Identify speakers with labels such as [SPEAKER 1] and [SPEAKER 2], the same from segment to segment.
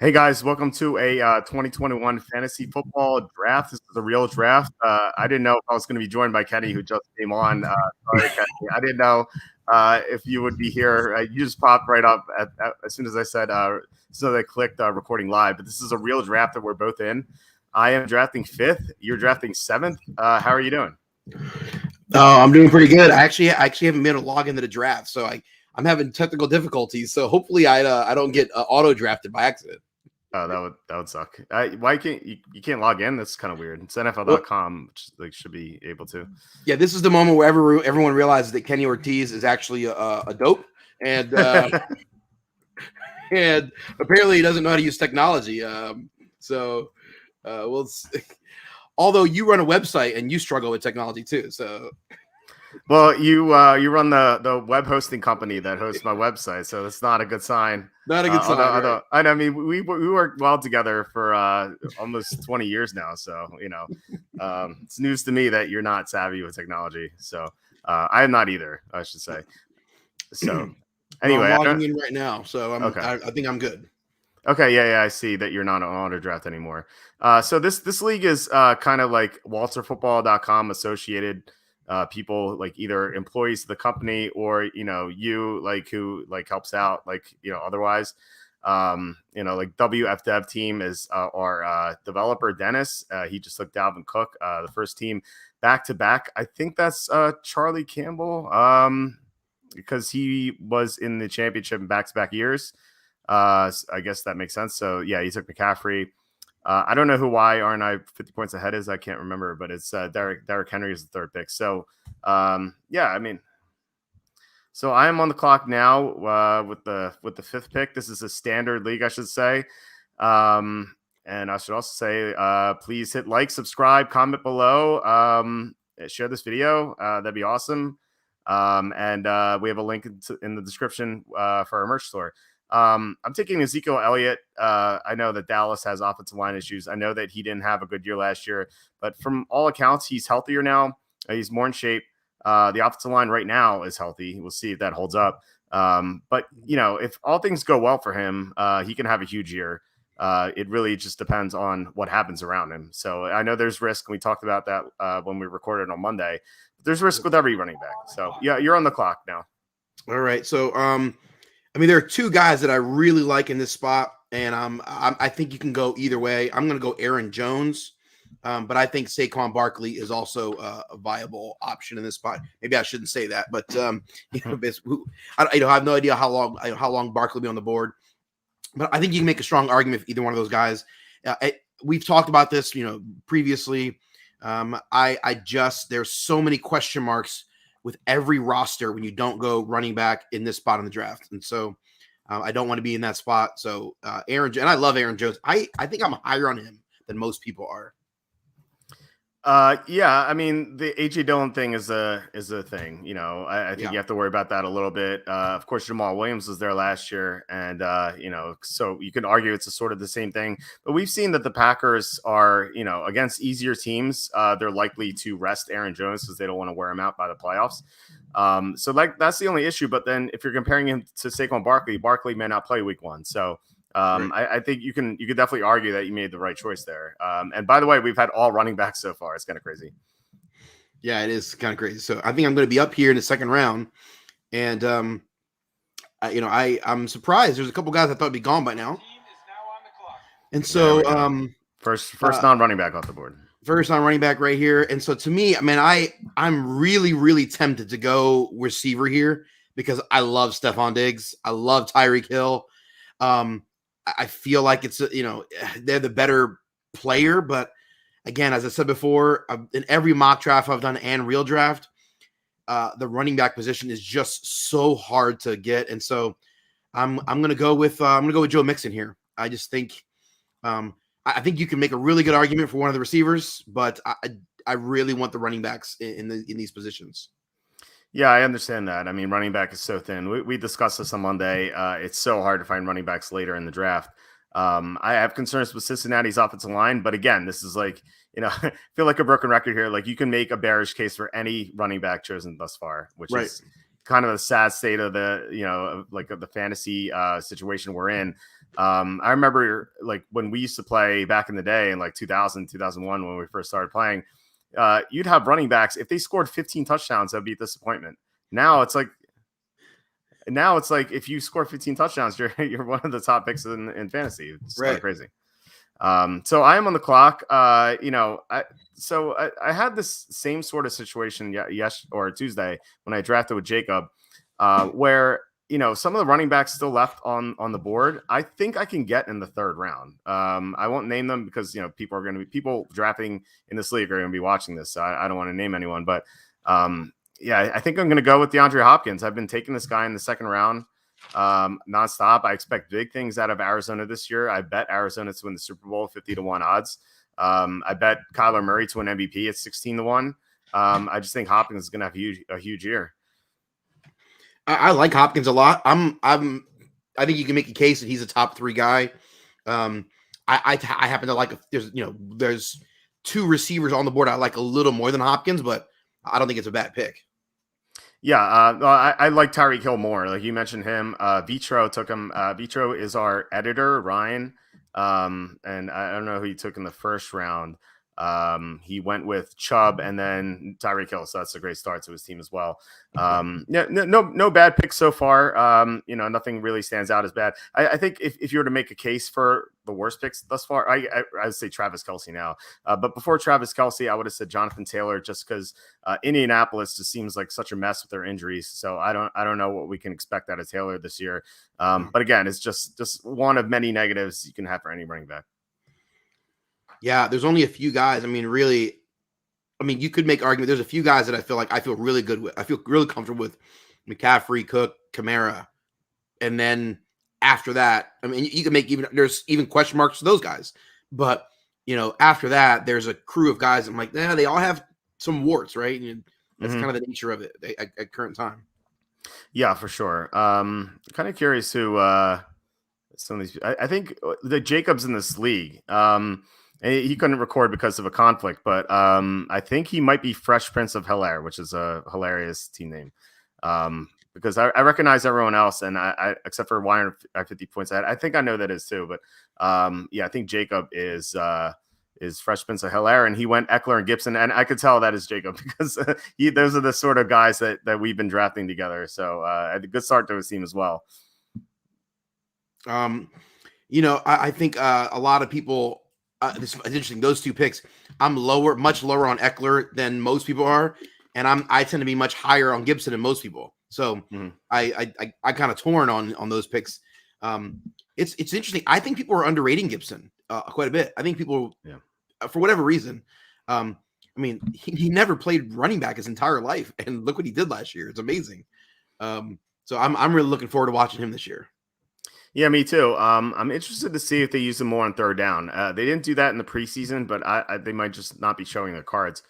[SPEAKER 1] Hey guys, welcome to a 2021 fantasy football draft. This is a real draft. I didn't know if I was going to be joined by Kenny, who just came on. Sorry, Kenny. I didn't know if you would be here. You just popped right up as soon as I said, so they clicked recording live. But this is a real draft that we're both in. I am drafting 5th. You're drafting 7th. How are you doing?
[SPEAKER 2] Oh, I'm doing pretty good. I actually haven't been able to log into the draft, so I'm having technical difficulties. So hopefully I don't get auto drafted by accident.
[SPEAKER 1] Oh, that would suck. Why can't you can't log in? That's kind of weird. It's NFL.com, which should be able to.
[SPEAKER 2] Yeah, this is the moment where everyone realizes that Kenny Ortiz is actually a dope, and and apparently he doesn't know how to use technology. We'll see. Although you run a website and you struggle with technology too, so.
[SPEAKER 1] Well, you run the web hosting company that hosts my website, so that's not a good sign.
[SPEAKER 2] Not a good sign.
[SPEAKER 1] Although, I mean, we worked well together for almost 20 years now, so it's news to me that you're not savvy with technology. So I am not either, I should say. So anyway,
[SPEAKER 2] I'm logging in right now, so
[SPEAKER 1] okay.
[SPEAKER 2] I think I'm good.
[SPEAKER 1] Okay, yeah, I see that you're not on auto draft anymore. So this league is kind of like WalterFootball.com associated. People like either employees of the company or you like who like helps out otherwise like WF Dev team is our developer Dennis. He just took Dalvin Cook, the first team back to back. I think that's Charlie Campbell because he was in the championship in back-to-back years. I guess that makes sense. So yeah, he took McCaffrey. I don't know why aren't I 50 points ahead is. I can't remember, but it's Derrick Henry is the 3rd pick. So yeah, I mean, so I am on the clock now with the 5th pick. This is a standard league, I should say. And I should also say, please hit like, subscribe, comment below, share this video. That'd be awesome. And we have a link in the description for our merch store. I'm taking Ezekiel Elliott. I know that Dallas has offensive line issues. I know that he didn't have a good year last year, but from all accounts, he's healthier now. He's more in shape. The offensive line right now is healthy. We'll see if that holds up. But if all things go well for him, he can have a huge year. It really just depends on what happens around him. So I know there's risk. We talked about that when we recorded on Monday. But there's risk with every running back. So yeah, you're on the clock now.
[SPEAKER 2] All right. So I mean, there are 2 guys that I really like in this spot, and I think you can go either way. I'm going to go Aaron Jones, but I think Saquon Barkley is also a viable option in this spot. Maybe I shouldn't say that, but I have no idea how long Barkley will be on the board. But I think you can make a strong argument for either one of those guys. We've talked about this, previously. There's so many question marks with every roster when you don't go running back in this spot in the draft. And so I don't want to be in that spot. So and I love Aaron Jones. I think I'm higher on him than most people are.
[SPEAKER 1] Yeah, I mean, the AJ Dillon thing is a thing. I think you have to worry about that a little bit. Of course, Jamar Williams was there last year, and so you can argue it's a sort of the same thing. But we've seen that the Packers are, against easier teams, they're likely to rest Aaron Jones because they don't want to wear him out by the playoffs. So that's the only issue. But then if you're comparing him to Saquon Barkley may not play week 1. So right. I think you could definitely argue that you made the right choice there. And by the way, we've had all running backs so far. It's kind of crazy.
[SPEAKER 2] Yeah, it is kind of crazy. So I think I'm going to be up here in the 2nd round. And, I'm surprised. There's a couple guys I thought would be gone by now. And so
[SPEAKER 1] first non-running back off the board.
[SPEAKER 2] First non-running back right here. And so to me, I mean, I'm really, really tempted to go receiver here because I love Stephon Diggs. I love Tyreek Hill. I feel like it's, they're the better player. But again, as I said before, in every mock draft I've done and real draft, the running back position is just so hard to get. And so I'm going to go with Joe Mixon here. I just think I think you can make a really good argument for one of the receivers, but I really want the running backs in these positions.
[SPEAKER 1] Yeah, I understand that. I mean, running back is so thin. We discussed this on Monday. It's so hard to find running backs later in the draft. I have concerns with Cincinnati's offensive line, but again, this is like, I feel like a broken record here. Like you can make a bearish case for any running back chosen thus far, which
[SPEAKER 2] right.
[SPEAKER 1] is, kind of a sad state of the, of the fantasy situation we're in. I remember like when we used to play back in the day in like 2000, 2001, when we first started playing, you'd have running backs. If they scored 15 touchdowns, that'd be a disappointment. Now it's like if you score 15 touchdowns, you're one of the top picks in fantasy. It's kind of crazy. So I am on the clock. I had this same sort of situation Tuesday when I drafted with Jacob, where some of the running backs still left on the board. I think I can get in the third round. I won't name them because people drafting in this league are going to be watching this. So I don't want to name anyone, but I think I'm going to go with Deandre Hopkins. I've been taking this guy in the second round nonstop. I expect big things out of Arizona this year. I bet Arizona to win the Super Bowl 50-1 odds. I bet Kyler Murray to win MVP at 16-1. I just think Hopkins is going to have a huge year.
[SPEAKER 2] I like Hopkins a lot. I think you can make a case that he's a top 3 guy. I happen to like there's 2 receivers on the board I like a little more than Hopkins, but I don't think it's a bad pick.
[SPEAKER 1] Yeah, I like Tyreek Hill more. Like you mentioned him. Vitro took him. Vitro is our editor, Ryan. And I don't know who he took in the first round. He went with Chubb and then Tyreek Hill, so that's a great start to his team as well. No bad picks so far. Nothing really stands out as bad. I think if you were to make a case for the worst picks thus far, I would say Travis Kelce now. But before Travis Kelce, I would have said Jonathan Taylor, just because Indianapolis just seems like such a mess with their injuries. So I don't know what we can expect out of Taylor this year. But again, it's just one of many negatives you can have for any running back.
[SPEAKER 2] Yeah, there's only a few guys. You could make argument. There's a few guys that I feel really good with. I feel really comfortable with McCaffrey, Cook, Kamara. And then after that, you can make there's even question marks for those guys. But, after that, there's a crew of guys. I'm like, they all have some warts, right? And that's kind of the nature of it at current time.
[SPEAKER 1] Yeah, for sure. Kind of curious who some of these. I think the Jacobs in this league. He couldn't record because of a conflict, but I think he might be Fresh Prince of Bel-Air, which is a hilarious team name. Because I recognize everyone else, and I except for Wire at 50 points, I think I know that is too. But I think Jacob is Fresh Prince of Bel-Air, and he went Eckler and Gibson, and I could tell that is Jacob because those are the sort of guys that we've been drafting together. So a good start to his team as well.
[SPEAKER 2] I think a lot of people. This is interesting. Those 2 picks, I'm much lower on Eckler than most people are, and I tend to be much higher on Gibson than most people. So I kind of torn on those picks. It's interesting. I think people are underrating Gibson quite a bit. I think people, for whatever reason, he never played running back his entire life, and look what he did last year. It's amazing. So I'm really looking forward to watching him this year.
[SPEAKER 1] Yeah, me too. I'm interested to see if they use him more on third down. They didn't do that in the preseason, but they might just not be showing their cards.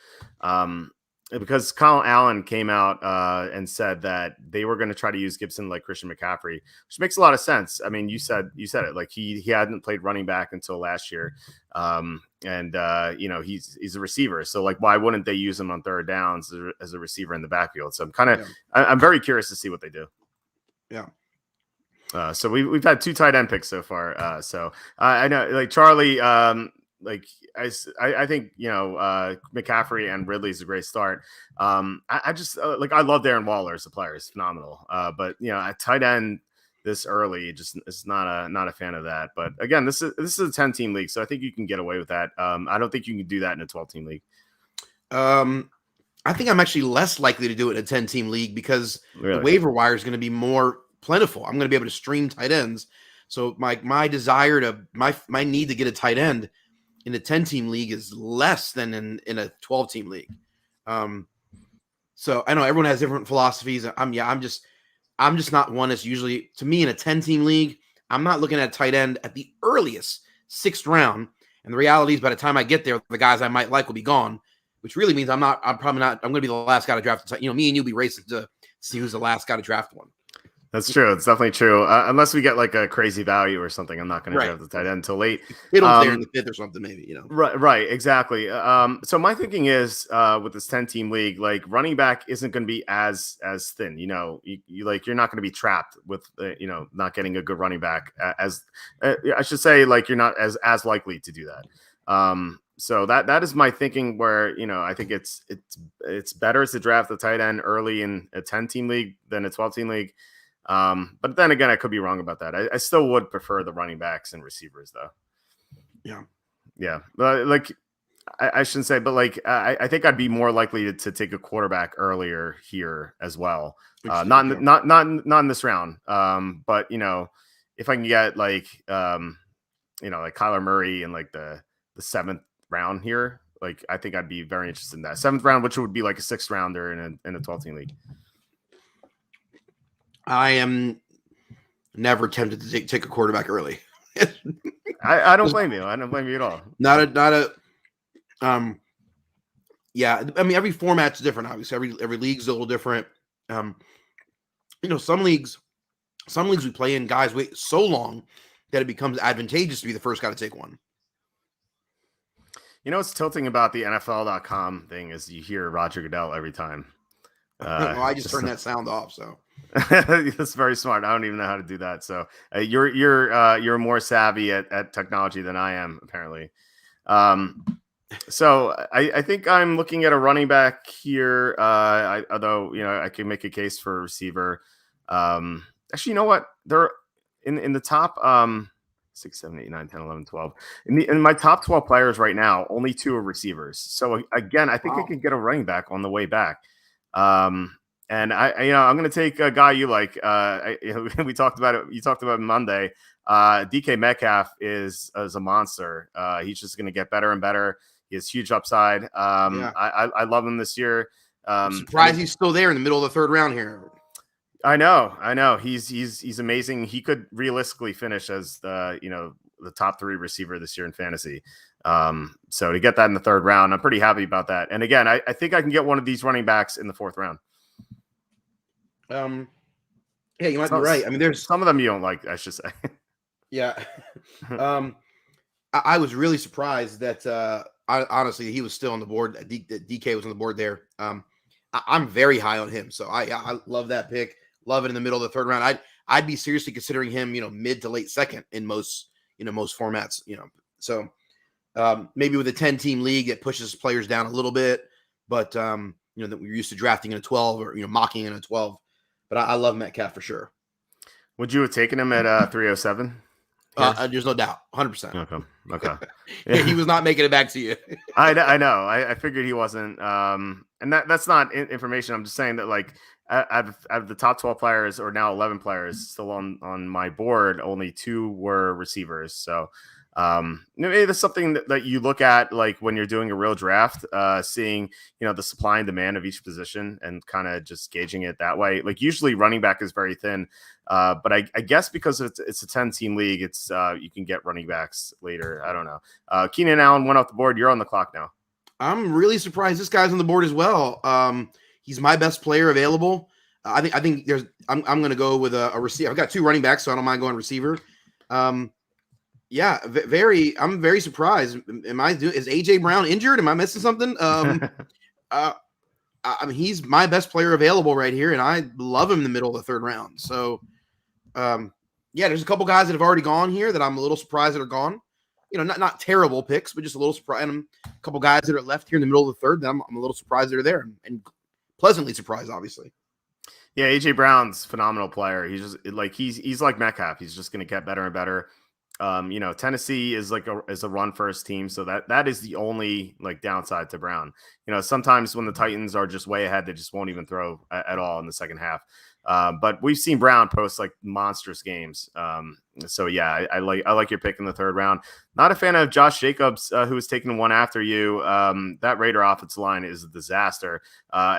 [SPEAKER 1] Because Keenan Allen came out and said that they were going to try to use Gibson like Christian McCaffrey, which makes a lot of sense. You said it, like he hadn't played running back until last year. He's a receiver. So like, why wouldn't they use him on third downs as a receiver in the backfield? So I'm very curious to see what they do.
[SPEAKER 2] Yeah.
[SPEAKER 1] So we've had 2 tight end picks so far. I know, like Charlie, I think McCaffrey and Ridley is a great start. I just I love Darren Waller as a player; he's phenomenal. But at tight end this early, just is not a fan of that. But again, this is a 10-team league, so I think you can get away with that. I don't think you can do that in a 12-team league.
[SPEAKER 2] I think I'm actually less likely to do it in a 10-team league because the waiver wire is going to be more plentiful. I'm going to be able to stream tight ends. So my desire to my need to get a tight end in a 10-team league is less than in a 12-team league. So I know everyone has different philosophies. I'm just not one that's usually, to me, in a 10-team league, I'm not looking at a tight end at the earliest 6th round. And the reality is by the time I get there, the guys I might like will be gone, which really means I'm going to be the last guy to draft. Me and you'll be racing to see who's the last guy to draft one.
[SPEAKER 1] That's true. It's definitely true. Unless we get like a crazy value or something, I'm not going to draft the tight end until late.
[SPEAKER 2] Kittle's there in the 5th or something, maybe,
[SPEAKER 1] Right, exactly. So my thinking is with this 10-team league, like running back isn't going to be as thin. You like you're not going to be trapped with not getting a good running back as I should say, like you're not as likely to do that. So that is my thinking. Where I think it's better to draft the tight end early in a 10-team league than a 12-team league. But then again, I could be wrong about that. I still would prefer the running backs and receivers, though. Yeah. Like I shouldn't say, but like I think I'd be more likely to take a quarterback earlier here as well. Not in this round. But if I can get like like Kyler Murray in like the 7th round here, like I think I'd be very interested in that 7th round, which would be like a 6th rounder in a 12-team league.
[SPEAKER 2] I am never tempted to take a quarterback early.
[SPEAKER 1] I don't blame you. I don't blame you at all.
[SPEAKER 2] Yeah. I mean, every format's different. Obviously, every league's a little different. Some leagues we play in, guys wait so long that it becomes advantageous to be the first guy to take one.
[SPEAKER 1] What's tilting about the NFL.com thing is you hear Roger Goodell every time.
[SPEAKER 2] I just turned that sound off. So
[SPEAKER 1] that's very smart. I don't even know how to do that. So you're more savvy at technology than I am, apparently. So I think I'm looking at a running back here. Although I can make a case for a receiver. Actually, you know what? They're in the top 6, 7, 8, 9, 10, 11, 12. In my top 12 players right now, only 2 are receivers. So again, I think I can get a running back on the way back. And I'm going to take a guy you like. We talked about it. You talked about it Monday. DK Metcalf is a monster. He's just going to get better and better. He has huge upside. I love him this year.
[SPEAKER 2] I'm surprised he's still there in the middle of the 3rd round here.
[SPEAKER 1] I know. He's amazing. He could realistically finish as the top 3 receiver this year in fantasy. So to get that in the 3rd round, I'm pretty happy about that. And again, I think I can get one of these running backs in the 4th round.
[SPEAKER 2] Yeah, you might be right. I mean, there's
[SPEAKER 1] some of them you don't like, I should say.
[SPEAKER 2] Yeah. I was really surprised that honestly he was still on the board. DK was on the board there. I'm very high on him, so I love that pick. Love it in the middle of the 3rd round. I'd be seriously considering him, mid to late 2nd in most formats. So maybe with a 10-team league, it pushes players down a little bit, but that we're used to drafting in a 12 or mocking in a 12. But I love Metcalf for sure.
[SPEAKER 1] Would you have taken him at 307?
[SPEAKER 2] There's no doubt, 100%.
[SPEAKER 1] Okay.
[SPEAKER 2] Yeah, he was not making it back to you.
[SPEAKER 1] I know. I figured he wasn't. And that's not information. I'm just saying that like out of the top 12 players, or now 11 players still on my board, only 2 were receivers. So maybe that's something that you look at like when you're doing a real draft, seeing the supply and demand of each position and kind of just gauging it that way. Like usually running back is very thin, but I guess because it's a 10-team league, it's you can get running backs later. I don't know. Keenan Allen went off the board. You're on the clock now.
[SPEAKER 2] I'm really surprised this guy's on the board as well. He's my best player available. I think I'm going to go with a receiver. I've got 2 running backs, so I don't mind going receiver. Yeah, I'm very surprised. Is AJ Brown injured? Am I missing something? I mean, he's my best player available right here, and I love him in the middle of the 3rd round. So, there's a couple guys that have already gone here that I'm a little surprised that are gone. Not terrible picks, but just a little surprised. And a couple guys that are left here in the middle of the 3rd that I'm a little surprised they're there, and pleasantly surprised, obviously.
[SPEAKER 1] Yeah, AJ Brown's a phenomenal player. He's just like he's like Metcalf. He's just going to get better and better. Tennessee is like a run first team, so that is the only like downside to Brown. Sometimes when the Titans are just way ahead, they just won't even throw at all in the second half. But we've seen Brown post like monstrous games. So yeah, I like your pick in the 3rd round. Not a fan of Josh Jacobs, who was taking one after you. That Raider offensive line is a disaster.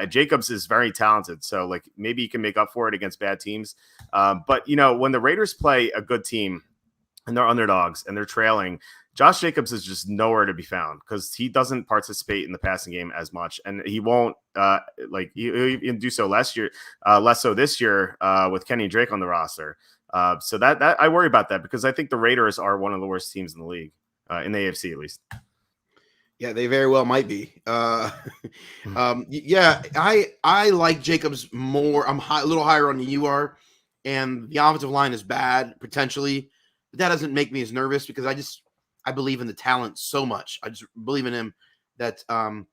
[SPEAKER 1] Jacobs is very talented, so like maybe you can make up for it against bad teams. But when the Raiders play a good team, and they're underdogs and they're trailing, Josh Jacobs is just nowhere to be found because he doesn't participate in the passing game as much, and he won't he do so less so this year with Kenny Drake on the roster. So that I worry about that because I think the Raiders are one of the worst teams in the league, in the AFC at least.
[SPEAKER 2] Yeah, they very well might be. Yeah, I like Jacobs more. I'm a little higher on than you are, and the offensive line is bad potentially, but that doesn't make me as nervous because I believe in the talent so much. I just believe in him that right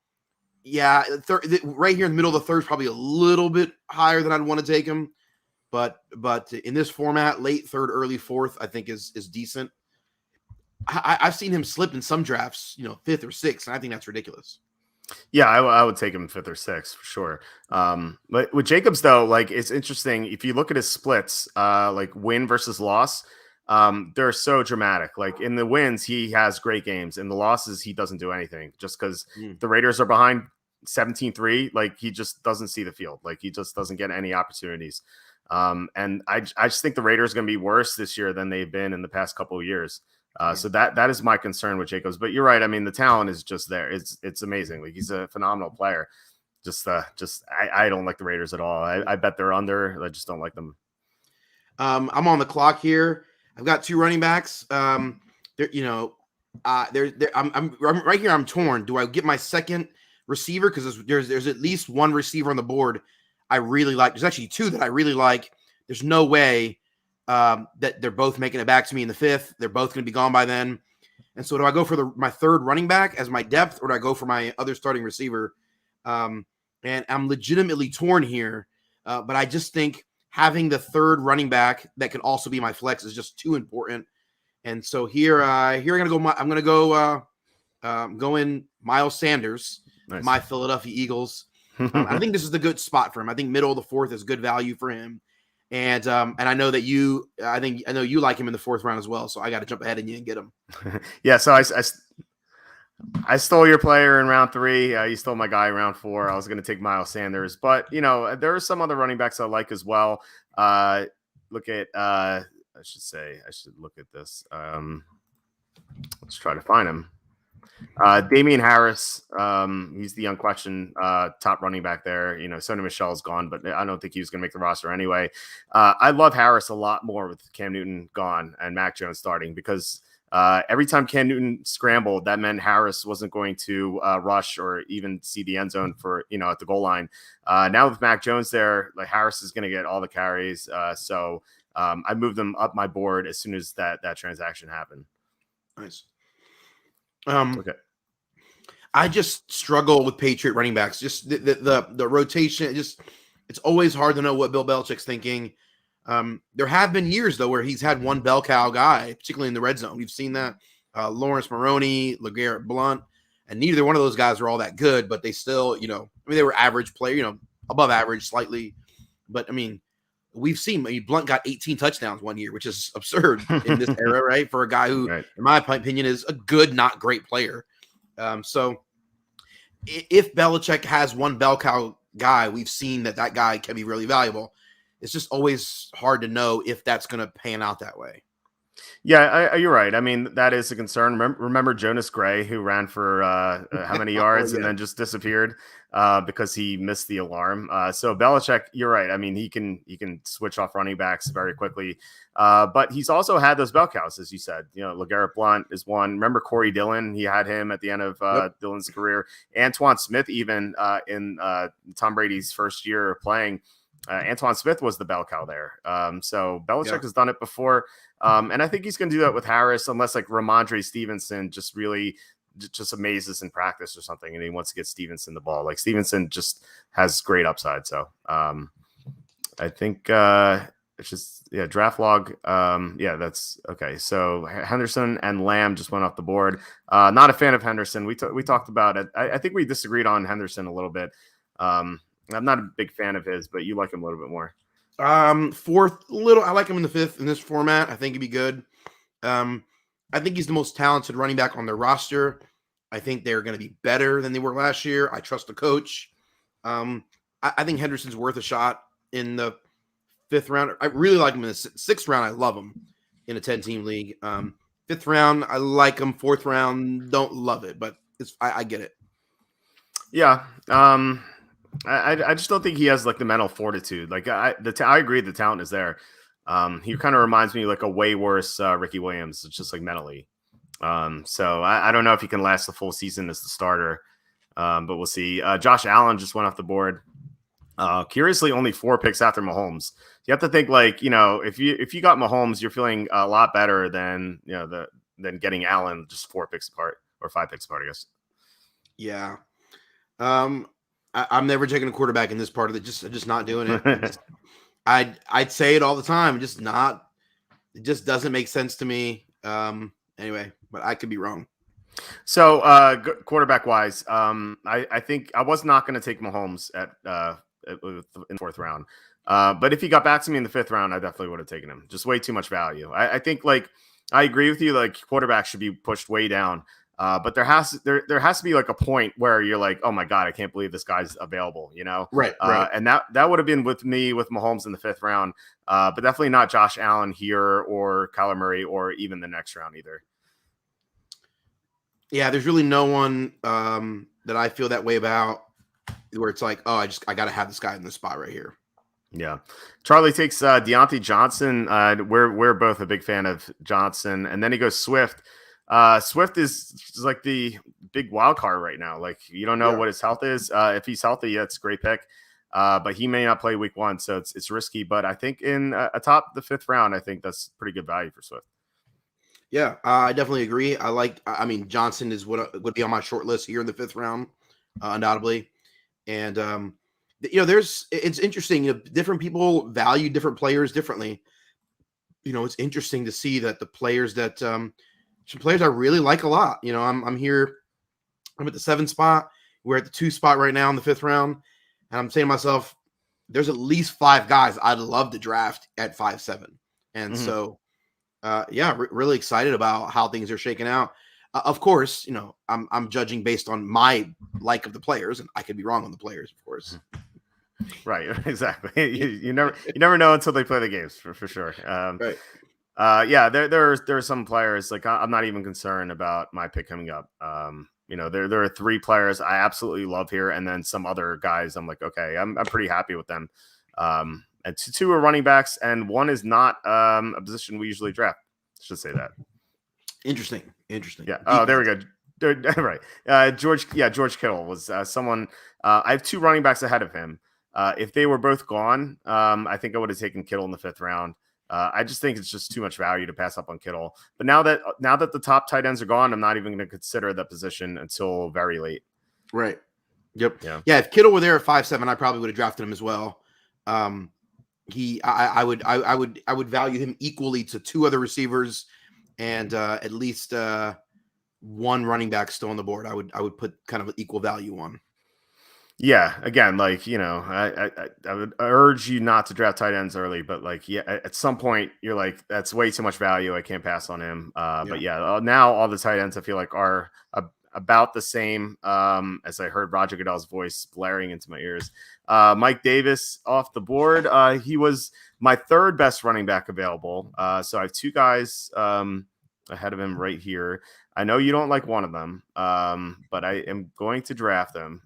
[SPEAKER 2] here in the middle of the third is probably a little bit higher than I'd want to take him, but in this format, late third, early fourth, I think is decent. I've seen him slip in some drafts, fifth or sixth, and I think that's ridiculous.
[SPEAKER 1] Yeah, I would take him fifth or sixth for sure. But with Jacobs, though, like it's interesting. If you look at his splits, like win versus loss, they're so dramatic. Like in the wins, he has great games. In the losses, he doesn't do anything just because the Raiders are behind 17-3. Like he just doesn't see the field. Like he just doesn't get any opportunities. And I just think the Raiders are going to be worse this year than they've been in the past couple of years. So that is my concern with Jacobs, but you're right. I mean, the talent is just there. It's amazing. Like he's a phenomenal player. I don't like the Raiders at all. I bet they're under. I just don't like them.
[SPEAKER 2] I'm on the clock here. I've got two running backs. I'm right here. I'm torn. Do I get my second receiver? Because there's at least one receiver on the board I really like. There's actually two that I really like. There's no way that they're both making it back to me in the fifth. They're both going to be gone by then. And so do I go for my third running back as my depth, or do I go for my other starting receiver? And I'm legitimately torn here. But I just think having the third running back that could also be my flex is just too important. And so here I'm going to go going Miles Sanders, nice. My Philadelphia Eagles. I think this is the good spot for him. I think middle of the fourth is good value for him. And I know that I know you like him in the fourth round as well. So I got to jump ahead of you and get him.
[SPEAKER 1] Yeah. So I stole your player in round 3. You stole my guy in round 4. I was going to take Miles Sanders, but there are some other running backs I like as well. I should look at this. Let's try to find him. Damian Harris, he's the unquestioned top running back there. Sony Michel's gone, but I don't think he was going to make the roster anyway. I love Harris a lot more with Cam Newton gone and Mac Jones starting because every time Cam Newton scrambled, that meant Harris wasn't going to rush or even see the end zone for at the goal line. Now with Mac Jones there, like Harris is going to get all the carries. So I moved them up my board as soon as that transaction happened.
[SPEAKER 2] Nice.
[SPEAKER 1] Okay.
[SPEAKER 2] I just struggle with Patriot running backs. Just the rotation. It's always hard to know what Bill Belichick's thinking. There have been years though where he's had one bell cow guy, particularly in the red zone. We've seen that Lawrence Maroney, LeGarrette Blount, and neither one of those guys were all that good, but they still, they were average player, above average slightly. But I mean, we've seen Blount got 18 touchdowns one year, which is absurd in this era, right? For a guy who, right, in my opinion, is a good, not great player. So if Belichick has one bell cow guy, we've seen that guy can be really valuable. It's just always hard to know if that's going to pan out that way.
[SPEAKER 1] Yeah, you're right. I mean, that is a concern. Remember Jonas Gray, who ran for how many yards and then just disappeared because he missed the alarm. So Belichick, you're right. I mean, he can switch off running backs very quickly. But he's also had those bell cows, as you said. LeGarrette Blount is one. Remember Corey Dillon? He had him at the end of Dillon's career. Antoine Smith, even in Tom Brady's first year of playing, Antoine Smith was the bell cow there. So Belichick has done it before. And I think he's going to do that with Harris, unless like Ramondre Stevenson just really just amazes in practice or something. And he wants to get Stevenson the ball. Like Stevenson just has great upside. So I think it's just, draft log. That's okay. So Henderson and Lamb just went off the board. Not a fan of Henderson. We talked about it. I think we disagreed on Henderson a little bit. I'm not a big fan of his, but you like him a little bit more.
[SPEAKER 2] Fourth, I like him in the fifth in this format. I think he'd be good. I think he's the most talented running back on their roster. I think they're going to be better than they were last year. I trust the coach. I think Henderson's worth a shot in the fifth round. I really like him in the sixth round. I love him. in a 10-team league. Fifth round, I like him. Fourth round, don't love it, but I get it.
[SPEAKER 1] Yeah. I just don't think he has like the mental fortitude. Like I agree the talent is there. He kind of reminds me like a way worse Ricky Williams. It's just like mentally. So I don't know if he can last the full season as the starter. But we'll see. Josh Allen just went off the board. Curiously, only 4 picks after Mahomes. You have to think like, if you got Mahomes, you're feeling a lot better than than getting Allen just 4 picks apart or 5 picks apart, I guess.
[SPEAKER 2] Yeah. I'm never taking a quarterback in this part of it. Just not doing it. I'd say it all the time. It just doesn't make sense to me. Anyway, but I could be wrong.
[SPEAKER 1] So quarterback wise, I think I was not going to take Mahomes in the 4th round. But if he got back to me in the 5th round, I definitely would have taken him. Just way too much value. I think like I agree with you. Like quarterback should be pushed way down. But there has to be like a point where you're like, oh my God, I can't believe this guy's available,
[SPEAKER 2] Right.
[SPEAKER 1] And that would have been with me with Mahomes in the 5th round, but definitely not Josh Allen here or Kyler Murray or even the next round either.
[SPEAKER 2] Yeah, there's really no one that I feel that way about, where it's like, oh, I got to have this guy in this spot right here.
[SPEAKER 1] Yeah. Charlie takes Deontay Johnson. We're both a big fan of Johnson, and then he goes Swift. Swift is like the big wild card right now. Like you don't know what his health is. If he's healthy, that's a great pick. But he may not play week 1, so it's risky. But I think in atop the 5th round, I think that's pretty good value for Swift.
[SPEAKER 2] Yeah, I definitely agree. I mean, Johnson is what would be on my short list here in the 5th round, undoubtedly. And it's interesting. Different people value different players differently. It's interesting to see that the players that some players I really like a lot. I'm here. I'm at the 7 spot. We're at the 2 spot right now in the 5th round, and I'm saying to myself, there's at least 5 guys I'd love to draft at 5-7, and so. Really excited about how things are shaking out. Of course, I'm judging based on my like of the players, and I could be wrong on the players, of course.
[SPEAKER 1] Right, exactly. You never know until they play the games for sure.
[SPEAKER 2] Right.
[SPEAKER 1] There are some players like I'm not even concerned about my pick coming up. There are 3 players I absolutely love here, and then some other guys I'm like, okay, I'm pretty happy with them. And 2 are running backs, and 1 is not a position we usually draft. Should say that.
[SPEAKER 2] Interesting.
[SPEAKER 1] Yeah. Oh, there we go. Right. George Kittle was someone. I have 2 running backs ahead of him. If they were both gone, I think I would have taken Kittle in the 5th round. I just think it's just too much value to pass up on Kittle. But now that the top tight ends are gone, I'm not even going to consider that position until very late.
[SPEAKER 2] Right. Yep.
[SPEAKER 1] Yeah.
[SPEAKER 2] If Kittle were there at 5-7, I probably would have drafted him as well. I would value him equally to 2 other receivers and at least 1 running back still on the board. I would put kind of an equal value on.
[SPEAKER 1] Yeah, again, like I would urge you not to draft tight ends early, but like at some point you're like, that's way too much value. I can't pass on him. But now all the tight ends I feel like are about the same as I heard Roger Goodell's voice blaring into my ears. Mike Davis off the board. He was my 3rd best running back available. So I have 2 guys ahead of him right here. I know you don't like one of them, but I am going to draft them.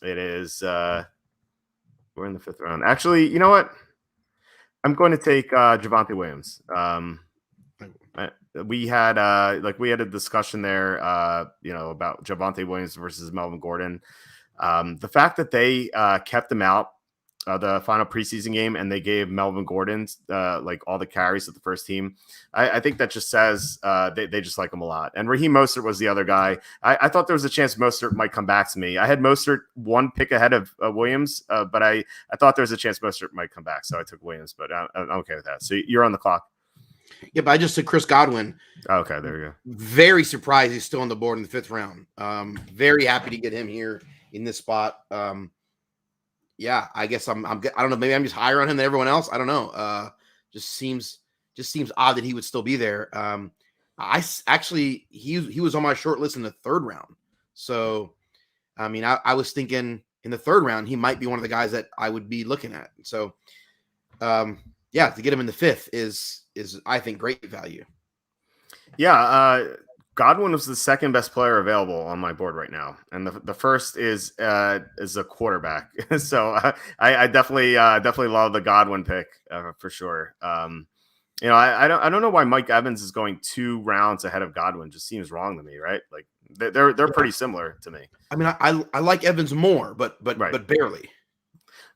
[SPEAKER 1] It is we're in the 5th round. Actually, you know what? I'm going to take Javonte Williams. We had a discussion there, about Javonte Williams versus Melvin Gordon. The fact that they kept him out the final preseason game and they gave Melvin Gordon all the carries of the first team, I think that just says they just like him a lot. And Raheem Mostert was the other guy. I thought there was a chance Mostert might come back to me. I had Mostert 1 pick ahead of Williams, but I thought there was a chance Mostert might come back, so I took Williams. But I'm okay with that. So you're on the clock.
[SPEAKER 2] Yeah, but I just said Chris Godwin.
[SPEAKER 1] Okay, there we go.
[SPEAKER 2] Very surprised he's still on the board in the 5th round. Very happy to get him here in this spot. I guess I don't know. Maybe I'm just higher on him than everyone else. I don't know. Just seems odd that he would still be there. He was on my short list in the 3rd round. So, I mean, I was thinking in the 3rd round, he might be one of the guys that I would be looking at. So, to get him in the 5th is I think great value.
[SPEAKER 1] Yeah, Godwin was the second best player available on my board right now, and the first is a quarterback. So I definitely love the Godwin pick for sure. I don't know why Mike Evans is going 2 rounds ahead of Godwin. Just seems wrong to me, right? Like they're pretty similar to me.
[SPEAKER 2] I mean, I like Evans more, but
[SPEAKER 1] Right.
[SPEAKER 2] barely.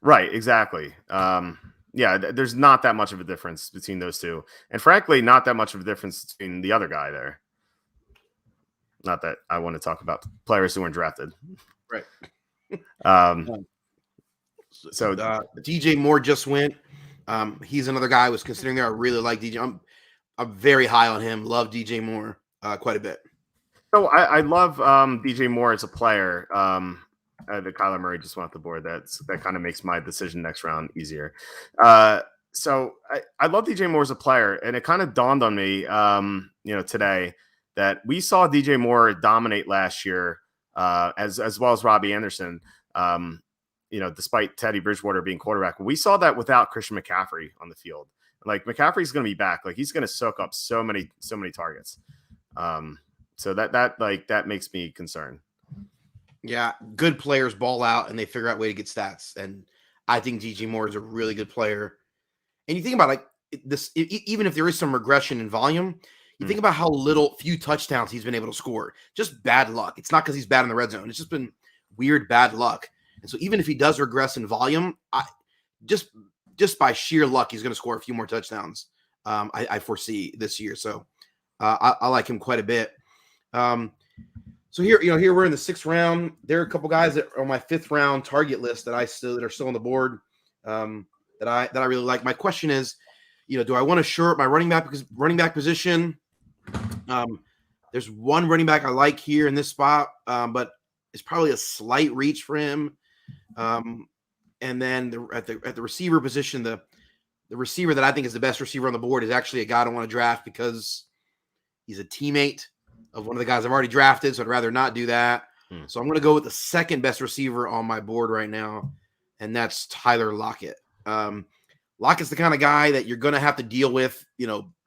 [SPEAKER 1] Right, exactly. There's not that much of a difference between those two, and frankly, not that much of a difference between the other guy there. Not that I want to talk about players who weren't drafted.
[SPEAKER 2] Right.
[SPEAKER 1] So
[SPEAKER 2] DJ Moore just went. He's another guy I was considering there. I really like DJ. I'm very high on him. Love DJ Moore quite a bit.
[SPEAKER 1] So I love DJ Moore as a player. The Kyler Murray just went off the board. That kind of makes my decision next round easier. So I love DJ Moore as a player, and it kind of dawned on me, today that we saw DJ Moore dominate last year, as well as Robbie Anderson. Despite Teddy Bridgewater being quarterback, we saw that without Christian McCaffrey on the field. Like McCaffrey's going to be back. Like he's going to soak up so many targets. So that makes me concerned.
[SPEAKER 2] Yeah, good players ball out and they figure out a way to get stats. And I think DJ Moore is a really good player. And you think about this, even if there is some regression in volume, you think about how few touchdowns he's been able to score. Just bad luck. It's not because he's bad in the red zone. It's just been weird bad luck. And so even if he does regress in volume, just by sheer luck, he's going to score a few more touchdowns. I foresee this year. So I like him quite a bit. So here we're in the 6th round. There are a couple guys that are on my 5th round target list that are still on the board that I really like. My question is, do I want to shore up my running back position? There's one running back I like here in this spot, but it's probably a slight reach for him. And then at the receiver position, the receiver that I think is the best receiver on the board is actually a guy I don't want to draft because he's a teammate of one of the guys I've already drafted, so I'd rather not do that. So I'm going to go with the second best receiver on my board right now, and that's Tyler Lockett. Lockett's the kind of guy that you're going to have to deal with,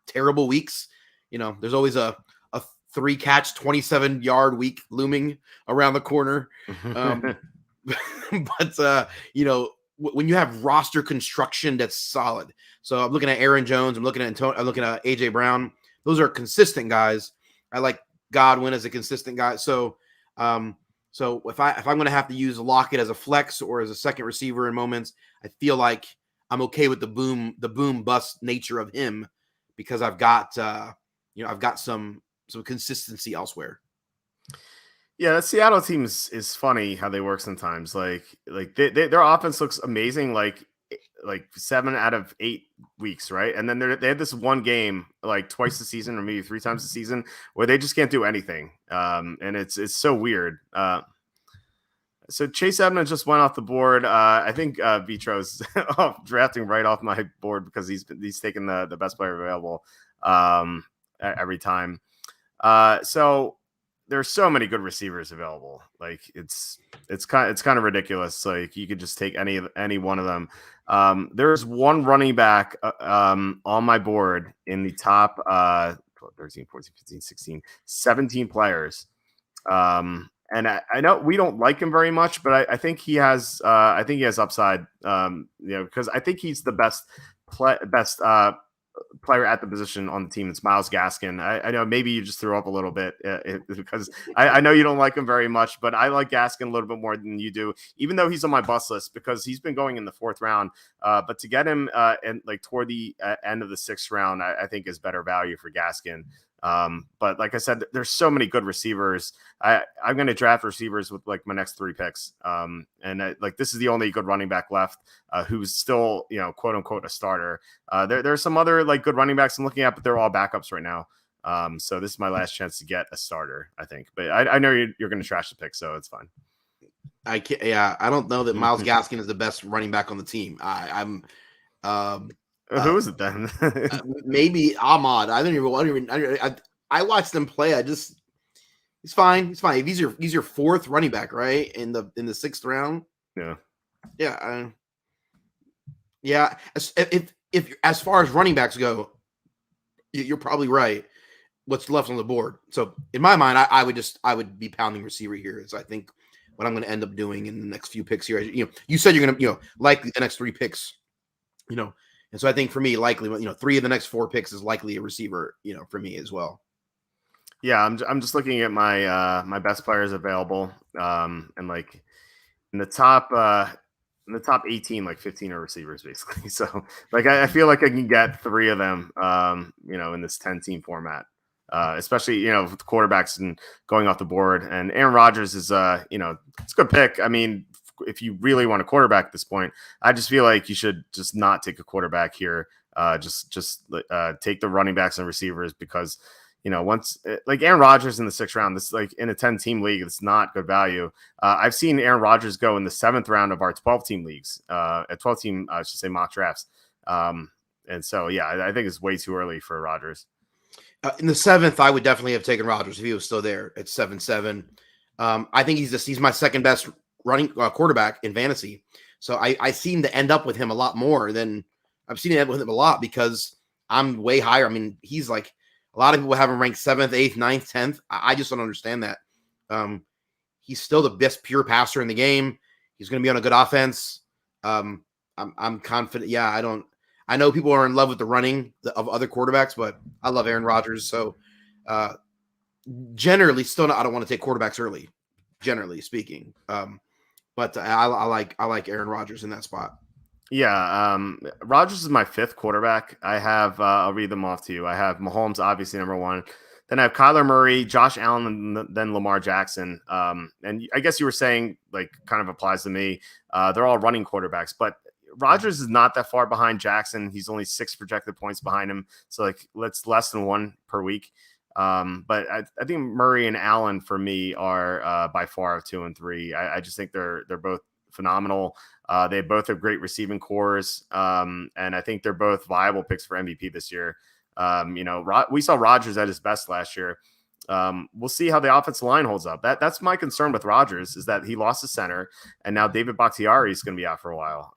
[SPEAKER 2] terrible weeks. There's always a 3-catch, 27-yard week looming around the corner. But when you have roster construction that's solid. So I'm looking at Aaron Jones, I'm looking at AJ Brown. Those are consistent guys. I like Godwin as a consistent guy. So if I'm going to have to use Lockett as a flex or as a second receiver in moments, I feel like I'm okay with the boom bust nature of him because I've got some consistency elsewhere.
[SPEAKER 1] Yeah, that Seattle team is funny how they work sometimes. Like their offense looks amazing. Like 7 out of 8 weeks, right? And then they had this one game like twice a season or maybe 3 times a season where they just can't do anything. And it's so weird. So Chase Edmond just went off the board. I think Vitro's drafting right off my board because he's taking the best player available every time. So there's so many good receivers available. Like it's kind of ridiculous. Like you could just take any one of them. There's one running back on my board in the top 12, 13, 14, 15, 16, 17 players. And I know we don't like him very much, but I think he has upside. Because I think he's the best player at the position on the team. It's Myles Gaskin. I know maybe you just threw up a little bit because I know you don't like him very much, but I like Gaskin a little bit more than you do, even though he's on my bust list because he's been going in the 4th round. But to get him and like toward the end of the 6th round, I think is better value for Gaskin. But like I said, there's so many good receivers. I'm going to draft receivers with like my next 3 picks. And this is the only good running back left, who's still, quote unquote, a starter. There's some other like good running backs I'm looking at, but they're all backups right now. So this is my last chance to get a starter, I think, but I know you're going to trash the pick, so it's fine.
[SPEAKER 2] I can't. Yeah. I don't know that Myles Gaskin is the best running back on the team.
[SPEAKER 1] Who is it then?
[SPEAKER 2] Maybe Ahmad. I watched him play. He's fine. He's fine. He's your 4th running back, right? In the 6th round.
[SPEAKER 1] Yeah.
[SPEAKER 2] Yeah. Yeah. If as far as running backs go, You're probably right. What's left on the board? So in my mind, I would be pounding receiver here. Is I think what I'm going to end up doing in the next few picks here. You said you're going to likely the next 3 picks. And so I think for me, likely 3 of the next 4 picks is likely a receiver. For me as well.
[SPEAKER 1] Yeah, I'm just looking at my my best players available, and like in the top 18, like 15 are receivers basically. So like I feel like I can get 3 of them, in this 10-team format, especially with quarterbacks and going off the board. And Aaron Rodgers is it's a good pick. I mean, if you really want a quarterback at this point, I just feel like you should just not take a quarterback here. Just take the running backs and receivers because. Once like Aaron Rodgers in the 6th round, this like in a 10-team league, it's not good value. I've seen Aaron Rodgers go in the 7th round of our 12-team leagues, at 12-team, I should say mock drafts. And so, yeah, I think it's way too early for Rodgers.
[SPEAKER 2] In the 7th, I would definitely have taken Rodgers if he was still there at 7-7. I think he's my second best running quarterback in fantasy. So I seem to end up with him a lot more than I've seen it with him a lot because I'm way higher. I mean, he's like, a lot of people have him ranked 7th, 8th, 9th, 10th. I just don't understand that. He's still the best pure passer in the game. He's going to be on a good offense. I'm confident. Yeah, I know people are in love with the running of other quarterbacks, but I love Aaron Rodgers. So generally, still I don't want to take quarterbacks early, generally speaking. But I like Aaron Rodgers in that spot.
[SPEAKER 1] Yeah, Rodgers is my 5th quarterback. I have, I'll read them off to you. I have Mahomes, obviously number 1. Then I have Kyler Murray, Josh Allen, and then Lamar Jackson. And I guess you were saying, like, kind of applies to me. They're all running quarterbacks, but Rodgers is not that far behind Jackson. He's only 6 projected points behind him. So, like, that's less than 1 per week. But I think Murray and Allen for me are by far 2 and 3. I just think they're both phenomenal. They both have great receiving cores, and I think they're both viable picks for MVP this year. We saw Rodgers at his best last year. We'll see how the offensive line holds up. That's my concern with Rodgers is that he lost his center, and now David Bakhtiari is going to be out for a while.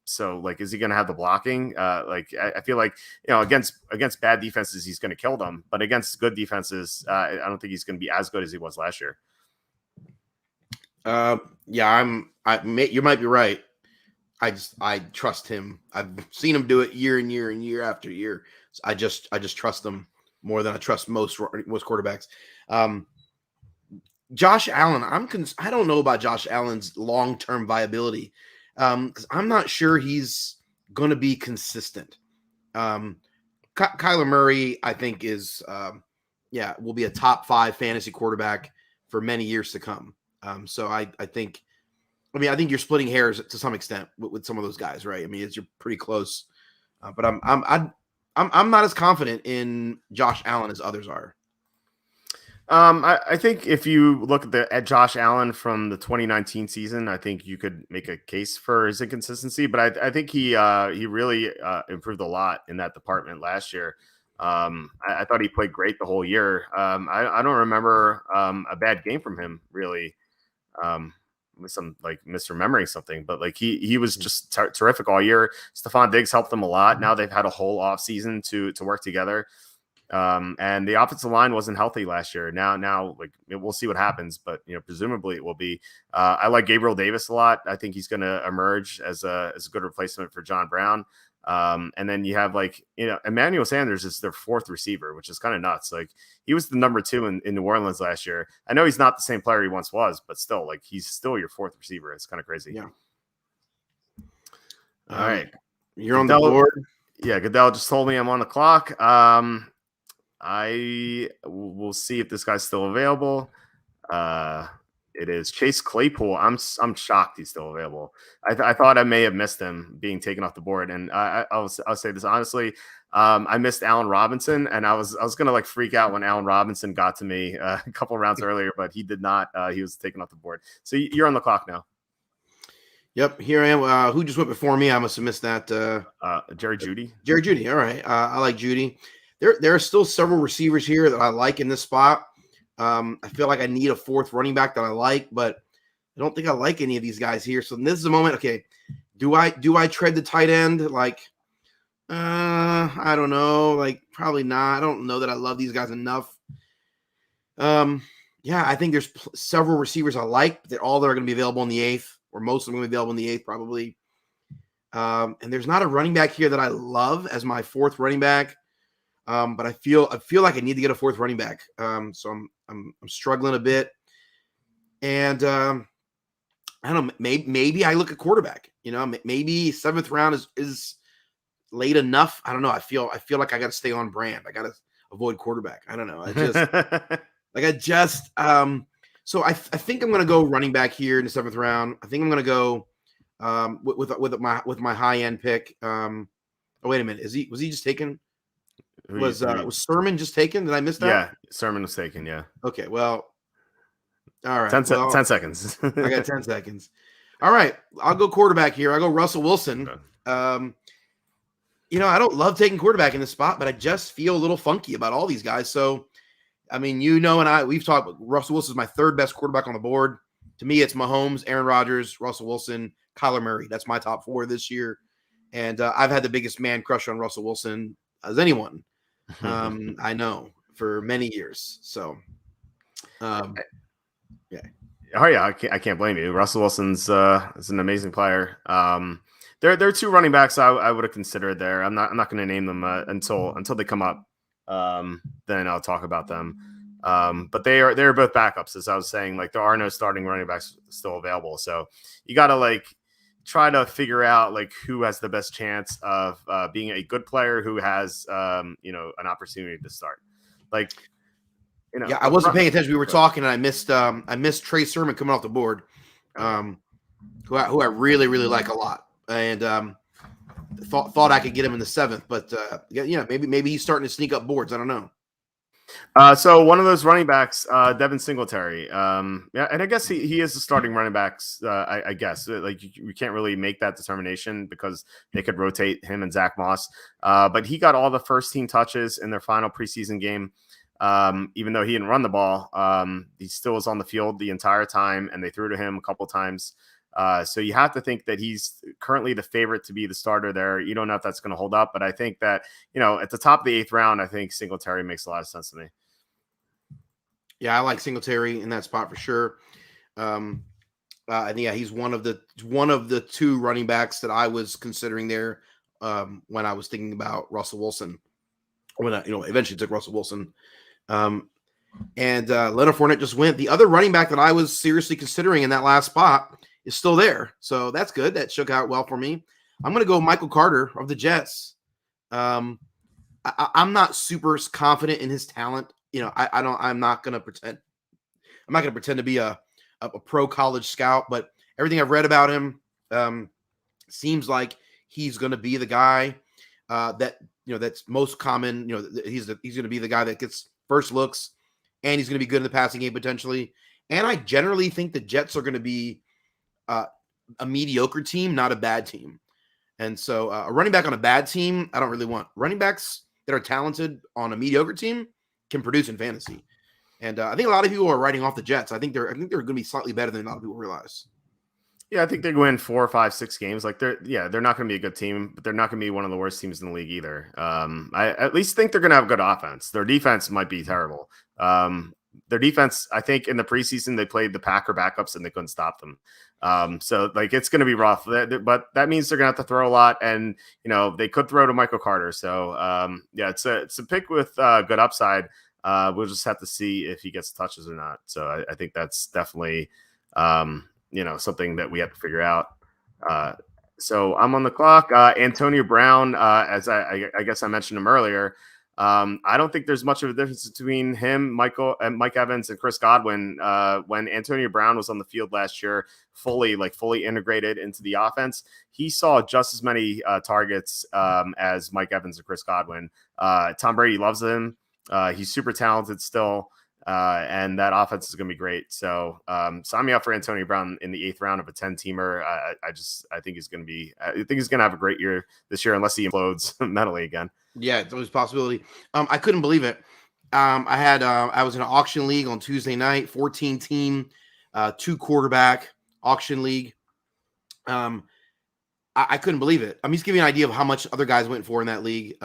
[SPEAKER 1] So, like, is he going to have the blocking? I feel like against bad defenses he's going to kill them, but against good defenses, I don't think he's going to be as good as he was last year.
[SPEAKER 2] You might be right. I trust him. I've seen him do it year and year and year after year. So I just trust him more than I trust most quarterbacks. Josh Allen, I don't know about Josh Allen's long-term viability because I'm not sure he's going to be consistent. Kyler Murray, I think, will be a top 5 fantasy quarterback for many years to come. So I think you're splitting hairs to some extent with some of those guys, right? I mean, you're pretty close, but I'm not as confident in Josh Allen as others are.
[SPEAKER 1] I think if you look at Josh Allen from the 2019 season, I think you could make a case for his inconsistency, but I think he really improved a lot in that department last year. I thought he played great the whole year. I don't remember a bad game from him really. With some like misremembering something, but like he was just terrific all year. Stephon Diggs helped them a lot. Now they've had a whole off season to work together. And the offensive line wasn't healthy last year. Now like we'll see what happens, but presumably it will be. I like Gabriel Davis a lot. I think he's going to emerge as a good replacement for John Brown. And then you have Emmanuel Sanders is their 4th receiver, which is kind of nuts. Like he was the number 2 in New Orleans last year. I know he's not the same player he once was, but still, like he's still your 4th receiver. It's kind of crazy.
[SPEAKER 2] Yeah.
[SPEAKER 1] All right.
[SPEAKER 2] You're on the board.
[SPEAKER 1] Yeah. Goodell just told me I'm on the clock. I will see if this guy's still available. It is Chase Claypool. I'm shocked he's still available. I thought I may have missed him being taken off the board, and I'll say this honestly. I missed Allen Robinson, and I was gonna like freak out when Allen Robinson got to me a couple rounds earlier, but he did not. He was taken off the board. So you're on the clock now.
[SPEAKER 2] Yep, here I am. Who just went before me? I must have missed that.
[SPEAKER 1] Jerry Judy.
[SPEAKER 2] Jerry Judy. All right. I like Judy. There are still several receivers here that I like in this spot. I feel like I need a 4th running back that I like, but I don't think I like any of these guys here. So this is a moment. Okay, do I tread the tight end? Like, I don't know. Like, probably not. I don't know that I love these guys enough. Yeah, I think there's several receivers I like. They're all that are going to be available in the 8th, or most of them going to be available in the 8th, probably. And there's not a running back here that I love as my 4th running back. But I feel like I need to get a 4th running back. So I'm struggling a bit. And I don't know, maybe I look at quarterback. Maybe 7th round is late enough. I don't know. I feel like I got to stay on brand. I got to avoid quarterback. I don't know. So I think I'm going to go running back here in the 7th round. I think I'm going to go with my high end pick. Oh, wait a minute. Was he just taken? Was Sermon just taken? Did I miss that?
[SPEAKER 1] Yeah, Sermon was taken. Yeah.
[SPEAKER 2] Okay. Well, all right.
[SPEAKER 1] 10 seconds.
[SPEAKER 2] I got 10 seconds. All right. I'll go quarterback here. I'll go Russell Wilson. Okay. I don't love taking quarterback in this spot, but I just feel a little funky about all these guys. So, I mean, and we've talked about Russell Wilson is my 3rd best quarterback on the board. To me, it's Mahomes, Aaron Rodgers, Russell Wilson, Kyler Murray. That's my top 4 this year. And I've had the biggest man crush on Russell Wilson as anyone. I know for many years. So, yeah.
[SPEAKER 1] Oh yeah, I can't blame you. Russell Wilson's is an amazing player. There are 2 running backs I would have considered there. I'm not going to name them until they come up. Then I'll talk about them. But they're both backups, as I was saying. Like, there are no starting running backs still available, so you got to try to figure out who has the best chance of being a good player who has an opportunity to start.
[SPEAKER 2] Yeah, I wasn't paying attention. We were talking, and I missed Trey Sermon coming off the board, who I really like a lot, and thought I could get him in the 7th, but maybe he's starting to sneak up boards. I don't know.
[SPEAKER 1] So one of those running backs, Devin Singletary. And I guess he is the starting running backs. I guess you can't really make that determination because they could rotate him and Zach Moss. But he got all the first team touches in their final preseason game. Even though he didn't run the ball, he still was on the field the entire time, and they threw to him a couple times. So you have to think that he's currently the favorite to be the starter there. You don't know if that's going to hold up, but I think that, at the top of the 8th round, I think Singletary makes a lot of sense to me.
[SPEAKER 2] Yeah, I like Singletary in that spot for sure. And yeah, he's one of the 2 running backs that I was considering there when I was thinking about Russell Wilson. When I, eventually took Russell Wilson. And Leonard Fournette just went. The other running back that I was seriously considering in that last spot is still there. So that's good. That shook out well for me. I'm going to go Michael Carter of the Jets. I'm not super confident in his talent. I'm not going to pretend to be a pro college scout, but everything I've read about him seems like he's going to be the guy that's most common. He's going to be the guy that gets first looks, and he's going to be good in the passing game potentially. And I generally think the Jets are going to be a mediocre team, not a bad team. And so a running back on a bad team, I don't really want. Running backs that are talented on a mediocre team can produce in fantasy. And I think a lot of people are writing off the Jets. I think they're going to be slightly better than a lot of people realize.
[SPEAKER 1] Yeah, I think they win 4 or 5, 6 games. They're not going to be a good team, but they're not going to be one of the worst teams in the league either. I at least think they're going to have good offense. Their defense might be terrible. Their defense, I think in the preseason, they played the Packer backups and they couldn't stop them. So it's going to be rough, but that means they're going to have to throw a lot, and they could throw to Michael Carter. So it's a pick with good upside. We'll just have to see if he gets touches or not. So I think that's definitely something that we have to figure out. So I'm on the clock. Antonia Brown, as I guess I mentioned him earlier. I don't think there's much of a difference between him, Mike Evans, and Chris Godwin. When Antonia Brown was on the field last year, fully integrated into the offense, he saw just as many targets as Mike Evans and Chris Godwin. Tom Brady loves him. He's super talented still. And that offense is going to be great. So sign me up for Antonia Brown in the 8th round of a 10-teamer. I think he's going to have a great year this year, unless he implodes mentally again. Yeah,
[SPEAKER 2] it's always a possibility. I couldn't believe it. I was in an auction league on Tuesday night, 14-team, 2-quarterback auction league. I couldn't believe it. I'm just giving you an idea of how much other guys went for in that league.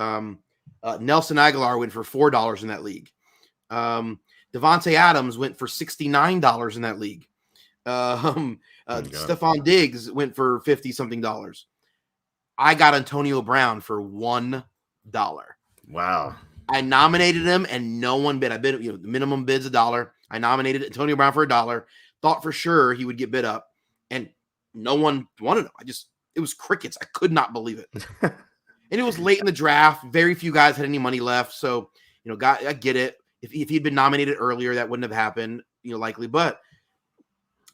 [SPEAKER 2] Nelson Aguilar went for $4 in that league. Devontae Adams went for $69 in that league. Stephon Diggs went for $50-something. I got Antonio Brown for $1.
[SPEAKER 1] Wow.
[SPEAKER 2] I nominated him and no one bid. I bid, the minimum bid's $1. I nominated Antonio Brown for $1. Thought for sure he would get bid up, and no one wanted him. It was crickets. I could not believe it. And it was late in the draft. Very few guys had any money left. So, I get it. If he'd been nominated earlier, that wouldn't have happened, likely. But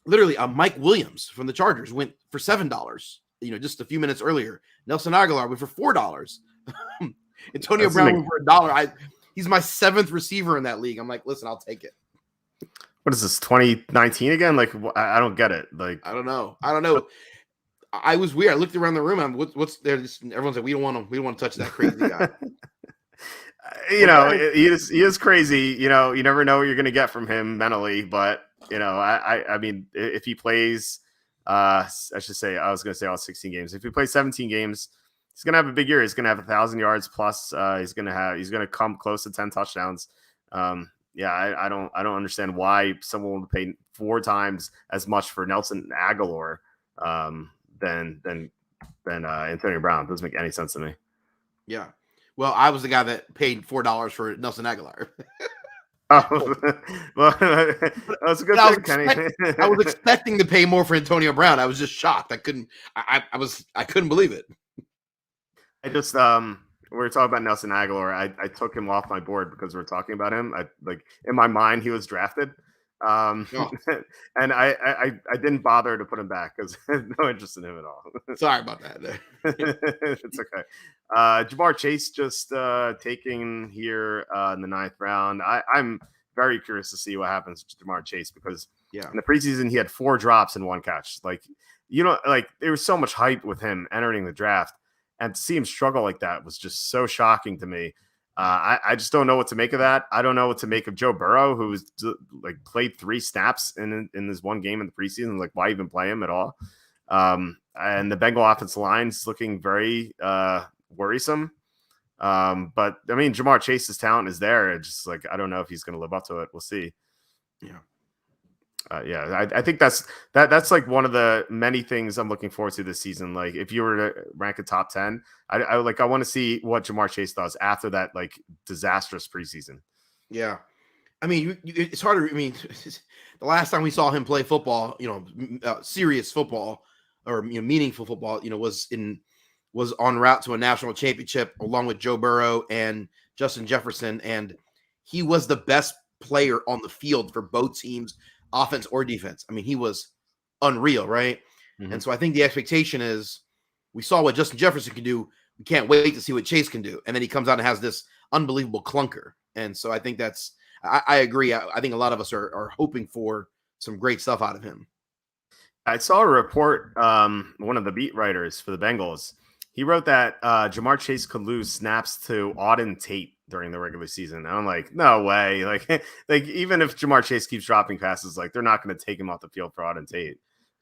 [SPEAKER 2] literally, Mike Williams from the Chargers went for $7, just a few minutes earlier. Nelson Aguilar went for $4. Antonio Brown went for $1. He's my 7th receiver in that league. I'm like, listen, I'll take it.
[SPEAKER 1] What is this, 2019 again? Like, I don't get it. Like,
[SPEAKER 2] I don't know. I was weird. I looked around the room. What's there? Everyone's like, we don't want to touch that crazy guy.
[SPEAKER 1] He is crazy. You never know what you're going to get from him mentally. But I mean, if he plays, I should say, I was going to say all 16 games. If he plays 17 games, he's going to have a big year. He's going to have 1,000 yards plus. He's going to come close to 10 touchdowns. I don't understand why someone would pay 4 times as much for Nelson Aguilar than Antonio Brown. It doesn't make any sense to me.
[SPEAKER 2] Yeah. Well, I was the guy that paid $4 for Nelson Aguilar.
[SPEAKER 1] Oh, well, that's a good thing, Kenny.
[SPEAKER 2] I was expecting to pay more for Antonio Brown. I was just shocked. I couldn't believe it.
[SPEAKER 1] I just we were talking about Nelson Aguilar. I took him off my board because we were talking about him. In my mind, he was drafted. And I didn't bother to put him back because I had no interest in him at all.
[SPEAKER 2] Sorry about that.
[SPEAKER 1] It's okay. Jamar Chase just taken here in the 9th round. I'm very curious to see what happens to Jamar Chase because in the preseason he had 4 drops and 1 catch. There was so much hype with him entering the draft, and to see him struggle like that was just so shocking to me. I just don't know what to make of that. I don't know what to make of Joe Burrow, who's played 3 snaps in this one game in the preseason. Like, why even play him at all? And the Bengal offensive line is looking very worrisome. But I mean, Jamar Chase's talent is there. It's just I don't know if he's going to live up to it. We'll see.
[SPEAKER 2] Yeah.
[SPEAKER 1] I think that's one of the many things I'm looking forward to this season. Like, if you were to rank a top 10, I want to see what Jamar Chase does after that disastrous preseason. Yeah,
[SPEAKER 2] I mean, it's harder. I mean, the last time we saw him play football, serious football or meaningful football, was en route to a national championship along with Joe Burrow and Justin Jefferson, and he was the best player on the field for both teams, offense or defense. I mean, he was unreal, right? Mm-hmm. And so I think the expectation is we saw what Justin Jefferson can do. We can't wait to see what Chase can do. And then he comes out and has this unbelievable clunker. And so I think I agree. I think a lot of us are hoping for some great stuff out of him.
[SPEAKER 1] I saw a report, one of the beat writers for the Bengals. He wrote that Jamar Chase could lose snaps to Auden Tate during the regular season. And I'm like, no way. Even if Jamar Chase keeps dropping passes, they're not going to take him off the field for Auden Tate.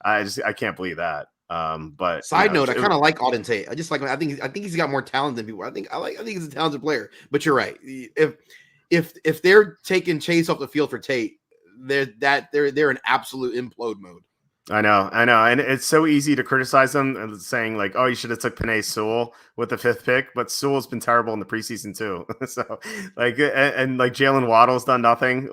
[SPEAKER 1] I can't believe that. But
[SPEAKER 2] side note, I kind of like Auden Tate. I think he's got more talent than people. I think he's a talented player. But you're right. If they're taking Chase off the field for Tate, they're in absolute implode mode.
[SPEAKER 1] I know. And it's so easy to criticize them and saying oh, you should have took Penei Sewell with the 5th pick, but Sewell's been terrible in the preseason too. So and Jalen Waddle's done nothing.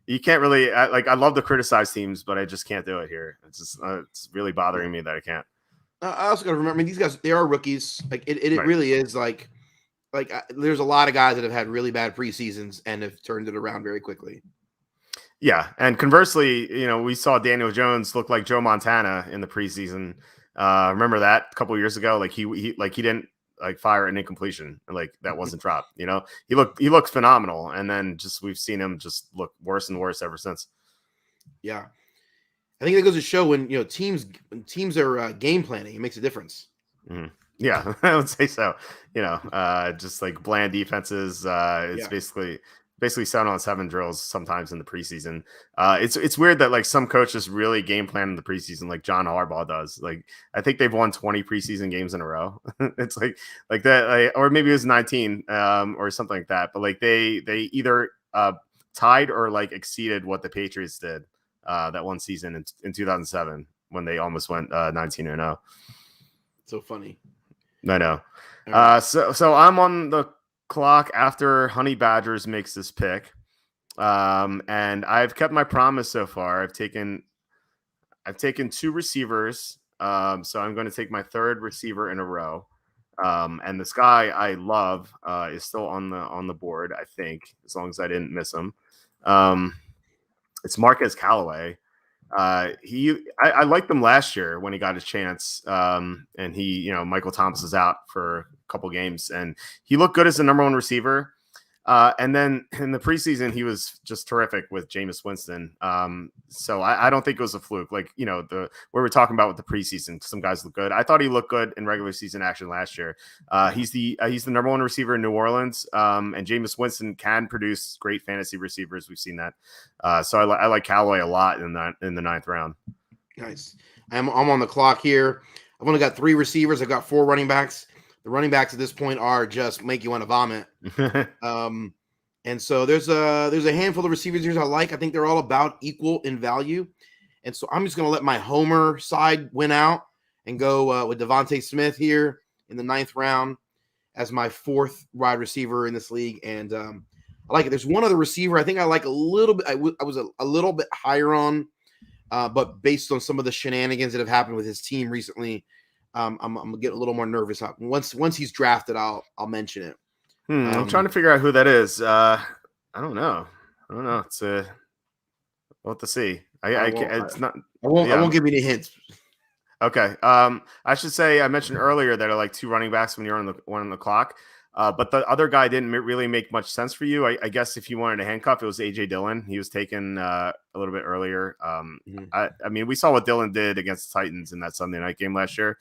[SPEAKER 1] You can't really, I love to criticize teams, but I just can't do it here. It's just, it's really bothering me that I can't.
[SPEAKER 2] I also got to remember, these guys, they are rookies. It
[SPEAKER 1] Right.
[SPEAKER 2] really is there's a lot of guys that have had really bad preseasons and have turned it around very quickly.
[SPEAKER 1] Yeah, and conversely, we saw Daniel Jones look like Joe Montana in the preseason. Remember that a couple of years ago? He didn't fire an incompletion, and that wasn't dropped. He looked phenomenal, and then we've seen him just look worse and worse ever since.
[SPEAKER 2] Yeah, I think that goes to show when teams are game planning, it makes a difference.
[SPEAKER 1] Mm-hmm. Yeah, I would say so. Just bland defenses. It's basically basically 7-on-7 drills sometimes in the preseason. It's weird that like some coaches really game plan in the preseason, like John Harbaugh does. Like I think they've won 20 preseason games in a row. It's like that, or maybe it was 19 or something like that. But like they either tied or like exceeded what the Patriots did that one season in 2007 when they almost went 19-0.
[SPEAKER 2] So funny.
[SPEAKER 1] I know. Right. So I'm on the clock after Honey Badgers makes this pick, and I've kept my promise so far. I've taken 2 receivers, so I'm going to take my 3rd receiver in a row, and this guy I love is still on the board. I think as long as I didn't miss him, it's Marquez Callaway. I liked him last year when he got his chance, and he, Michael Thomas is out for a couple games, and he looked good as the number 1 receiver. And then in the preseason, he was just terrific with Jameis Winston. So I don't think it was a fluke. Like, where we're talking about with the preseason, some guys look good. I thought he looked good in regular season action last year. He's the number 1 receiver in New Orleans. And Jameis Winston can produce great fantasy receivers. We've seen that. So I like Callaway a lot in the 9th round.
[SPEAKER 2] Nice. I'm on the clock here. I've only got 3 receivers. I've got 4 running backs. The running backs at this point are just make you want to vomit. And so there's a handful of receivers here I like. I think they're all about equal in value. And so I'm just going to let my homer side win out and go with Devontae Smith here in the 9th round as my 4th wide receiver in this league. And I like it. There's one other receiver I think I like a little bit. I was a little bit higher on, but based on some of the shenanigans that have happened with his team recently, I'm gonna get a little more nervous. Once he's drafted, I'll mention it.
[SPEAKER 1] I'm trying to figure out who that is. I don't know. It's we'll have to see. I
[SPEAKER 2] won't give you any hints.
[SPEAKER 1] Okay. I should say I mentioned earlier that I like 2 running backs when you're on the clock. But the other guy didn't really make much sense for you. I guess if you wanted to handcuff, it was AJ Dillon. He was taken a little bit earlier. I mean, we saw what Dillon did against the Titans in that Sunday night game last year.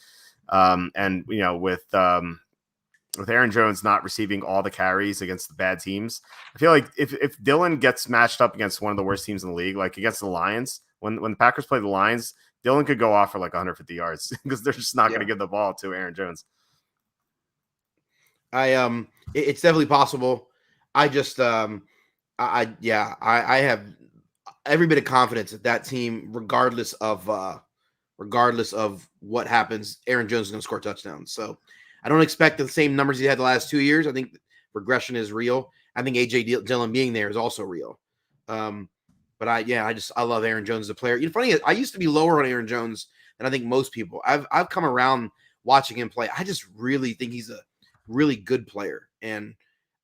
[SPEAKER 1] And with Aaron Jones not receiving all the carries against the bad teams, I feel like if Dillon gets matched up against one of the worst teams in the league, like against the Lions, when the Packers play the Lions, Dillon could go off for like 150 yards because they're just not going to give the ball to Aaron Jones.
[SPEAKER 2] It's definitely possible. I just I have every bit of confidence that team, regardless of what happens, Aaron Jones is going to score touchdowns. So I don't expect the same numbers he had the last 2 years. I think regression is real. I think AJ Dillon being there is also real. But I love Aaron Jones as a player. Funny, I used to be lower on Aaron Jones than I think most people. I've come around watching him play. I just really think he's a really good player, and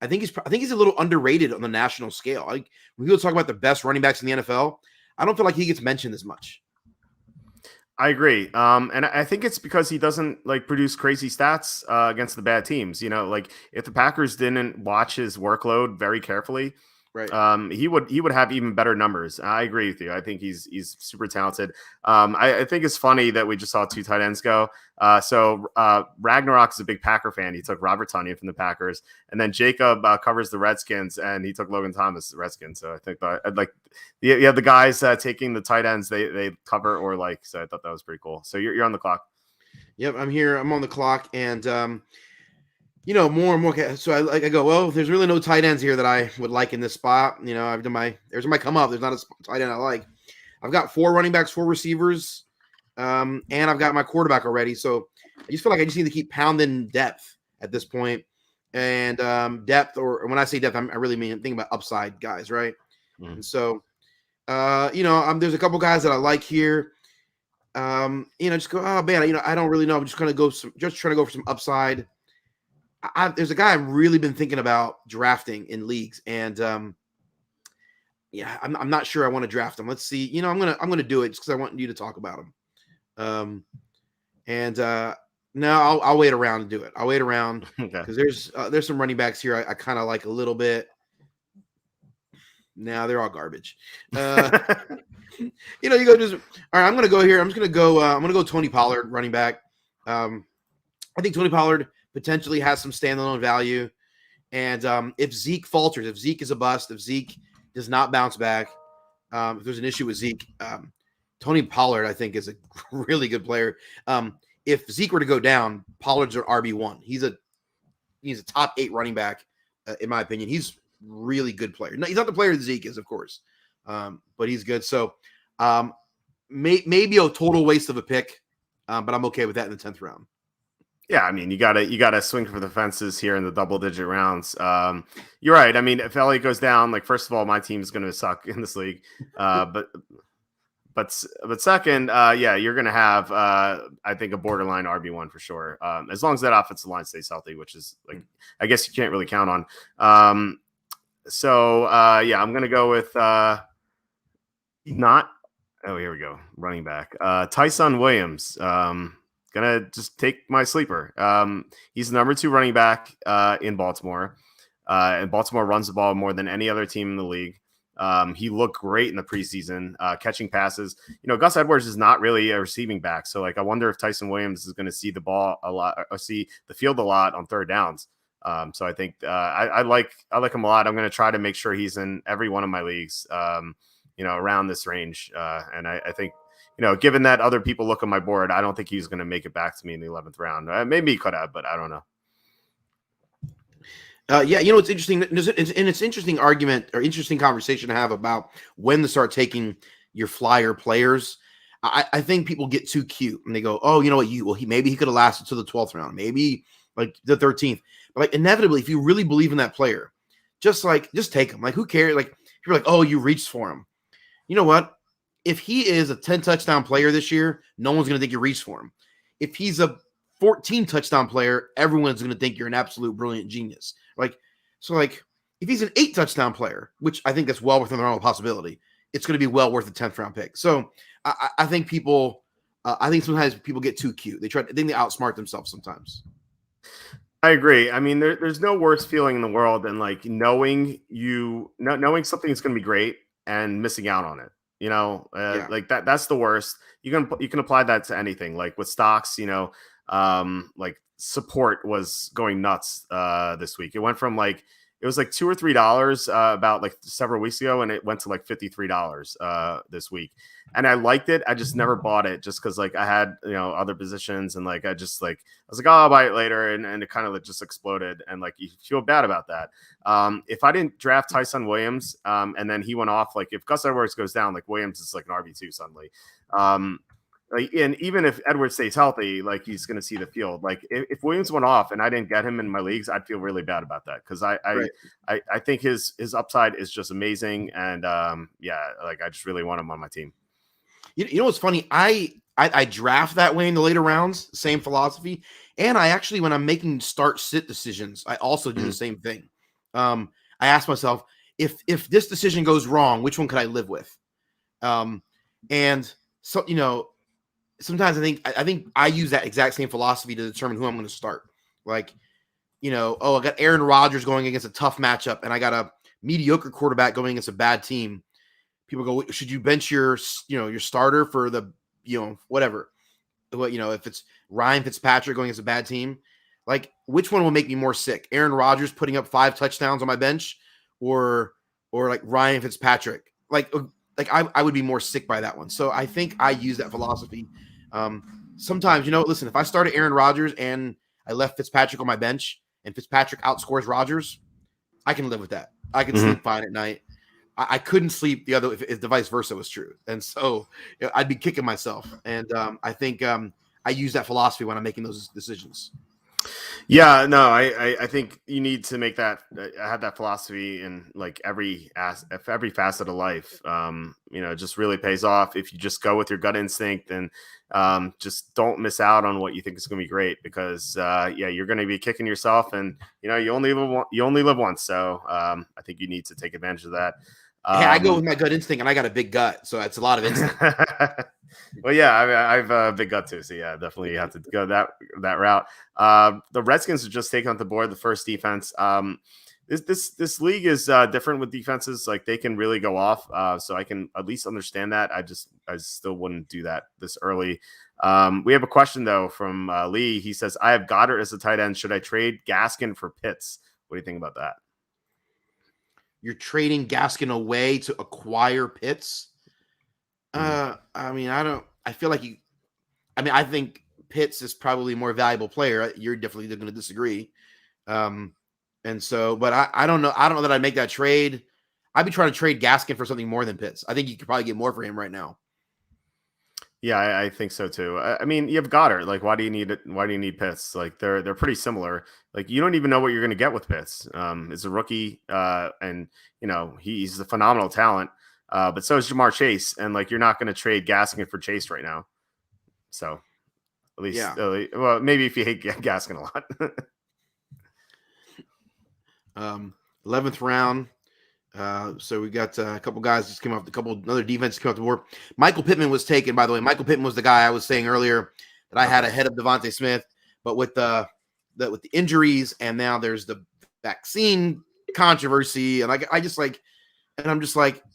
[SPEAKER 2] I think he's a little underrated on the national scale. When people talk about the best running backs in the NFL, I don't feel like he gets mentioned as much.
[SPEAKER 1] I agree. And I think it's because he doesn't produce crazy stats against the bad teams. If the Packers didn't watch his workload very carefully, right, he would have even better numbers. I agree with you. I think he's super talented. I think it's funny that we just saw 2 tight ends go. So Ragnarok is a big Packer fan. He took Robert Tonyan from the Packers, and then Jacob covers the Redskins, and he took Logan Thomas, the Redskins. So I think the guys taking the tight ends they cover or like. So I thought that was pretty cool. So you're on the clock.
[SPEAKER 2] Yep, I'm here. I'm on the clock, and more and more. So I go, well, there's really no tight ends here that I would like in this spot. I've done there's my come up. There's not a tight end I like. I've got 4 running backs, 4 receivers, and I've got my quarterback already. So I just feel like I just need to keep pounding depth at this point. And depth, or when I say depth, I really mean thinking about upside guys, right? Mm-hmm. And so, there's a couple guys that I like here. Just go, oh man, I don't really know. I'm just trying to go for some upside. There's a guy I've really been thinking about drafting in leagues, and I'm not sure I want to draft him. Let's see. I'm gonna do it just because I want you to talk about him. No, I'll wait around and do it. I'll wait around because there's some running backs here I kind of like a little bit. Now they're all garbage. You go just all right. I'm gonna go here. I'm gonna go Tony Pollard, running back. I think Tony Pollard potentially has some standalone value, And if Zeke falters, if Zeke is a bust, if Zeke does not bounce back, if there's an issue with Zeke, Tony Pollard, I think, is a really good player. If Zeke were to go down, Pollard's an RB1. He's a top 8 running back, in my opinion. He's really good player. No, he's not the player that Zeke is, of course, but he's good. So maybe a total waste of a pick, but I'm okay with that in the 10th round.
[SPEAKER 1] Yeah, I mean, you gotta swing for the fences here in the double-digit rounds. You're right. I mean, if Elliott goes down, like, first of all, my team's going to suck in this league. But second, yeah, you're going to have, I think, a borderline RB1 for sure. As long as that offensive line stays healthy, which is, like, I guess you can't really count on. Yeah, I'm going to go with here we go, running back. Tyson Williams. Gonna just take my sleeper. He's the number 2 running back in Baltimore. And Baltimore runs the ball more than any other team in the league. He looked great in the preseason, catching passes. Gus Edwards is not really a receiving back. So, like, I wonder if Tyson Williams is going to see the ball a lot, or see the field a lot on third downs. So I think I like him a lot. I'm going to try to make sure he's in every one of my leagues, around this range. And I think, given that other people look on my board, I don't think he's going to make it back to me in the 11th round. Maybe he could have, but I don't know.
[SPEAKER 2] It's interesting. It's interesting argument or interesting conversation to have about when to start taking your flyer players. I think people get too cute and they go, oh, you know what? Maybe he could have lasted to the 12th round, maybe like the 13th. But like inevitably, if you really believe in that player, just take him. Like, who cares? Like, you're like, oh, you reached for him. You know what? If he is a 10 touchdown player this year, no one's going to think you reached for him. If he's a 14 touchdown player, everyone's going to think you're an absolute brilliant genius. If he's an 8 touchdown player, which I think that's well within the realm of possibility, it's going to be well worth a 10th round pick. So I think sometimes people get too cute. They outsmart themselves sometimes.
[SPEAKER 1] I agree. I mean, there's no worse feeling in the world than like knowing something is going to be great and missing out on it. Like that's the worst. You can apply that to anything. Like with stocks, like support was going nuts this week. It went from it was like $2 or $3 about like several weeks ago, and it went to like $53 this week. And I liked it. I just never bought it just because like I had other positions, and like I was like, oh, I'll buy it later, and it kind of just exploded, and like you feel bad about that. If I didn't draft Tyson Williams, and then he went off, like if Gus Edwards goes down, like Williams is like an RB2 suddenly. And even if Edwards stays healthy, like he's going to see the field. Like if Williams went off and I didn't get him in my leagues, I'd feel really bad about that because I think his upside is just amazing, and like I just really want him on my team.
[SPEAKER 2] You know what's funny? I draft that way in the later rounds, same philosophy, and I actually, when I'm making start-sit decisions, I also do the same thing. I ask myself, if this decision goes wrong, which one could I live with? And so sometimes I think I use that exact same philosophy to determine who I'm going to start. Like, I got Aaron Rodgers going against a tough matchup, and I got a mediocre quarterback going against a bad team. People go, should you bench your starter for the, whatever? If it's Ryan Fitzpatrick going against a bad team, like which one will make me more sick? Aaron Rodgers putting up 5 touchdowns on my bench, or like Ryan Fitzpatrick? Like I would be more sick by that one. So I think I use that philosophy. Sometimes, listen, if I started Aaron Rodgers and I left Fitzpatrick on my bench and Fitzpatrick outscores Rodgers, I can live with that. I can sleep fine at night. I couldn't sleep the other if the vice versa was true. And so I'd be kicking myself. And I think I use that philosophy when I'm making those decisions.
[SPEAKER 1] Yeah, no, I think you need to make that. I have that philosophy in like every facet of life. It just really pays off if you just go with your gut instinct and just don't miss out on what you think is going to be great because you're going to be kicking yourself, and you only live once. So I think you need to take advantage of that.
[SPEAKER 2] Hey, I go with my gut instinct, and I got a big gut, so it's a lot of instinct.
[SPEAKER 1] Well, yeah, I have a big gut too, so yeah, definitely have to go that route. The Redskins have just taken on the board the first defense. This league is different with defenses; like they can really go off. So I can at least understand that. I still wouldn't do that this early. We have a question though from Lee. He says, "I have Goddard as a tight end. Should I trade Gaskin for Pitts? What do you think about that?
[SPEAKER 2] You're trading Gaskin away to acquire Pitts. I mean, I feel like I think Pitts is probably a more valuable player. You're definitely going to disagree. And so, but I don't know. I don't know that I'd make that trade. I'd be trying to trade Gaskin for something more than Pitts. I think you could probably get more for him right now.
[SPEAKER 1] Yeah, I think so too. I mean, you have Goddard. Like, why do you need it? Why do you need Pitts? Like, they're pretty similar. Like, you don't even know what you're going to get with Pitts. It's a rookie, and he's a phenomenal talent. But so is Jamar Chase, and like, you're not going to trade Gaskin for Chase right now. So, at least, well, maybe if you hate Gaskin a
[SPEAKER 2] lot. 11th round. So we got a couple guys just came off, a couple other defenses came off the board. Michael Pittman was taken, by the way. Michael Pittman was the guy I was saying earlier that I had ahead of Devontae Smith, but with the injuries and now there's the vaccine controversy, and I'm just like,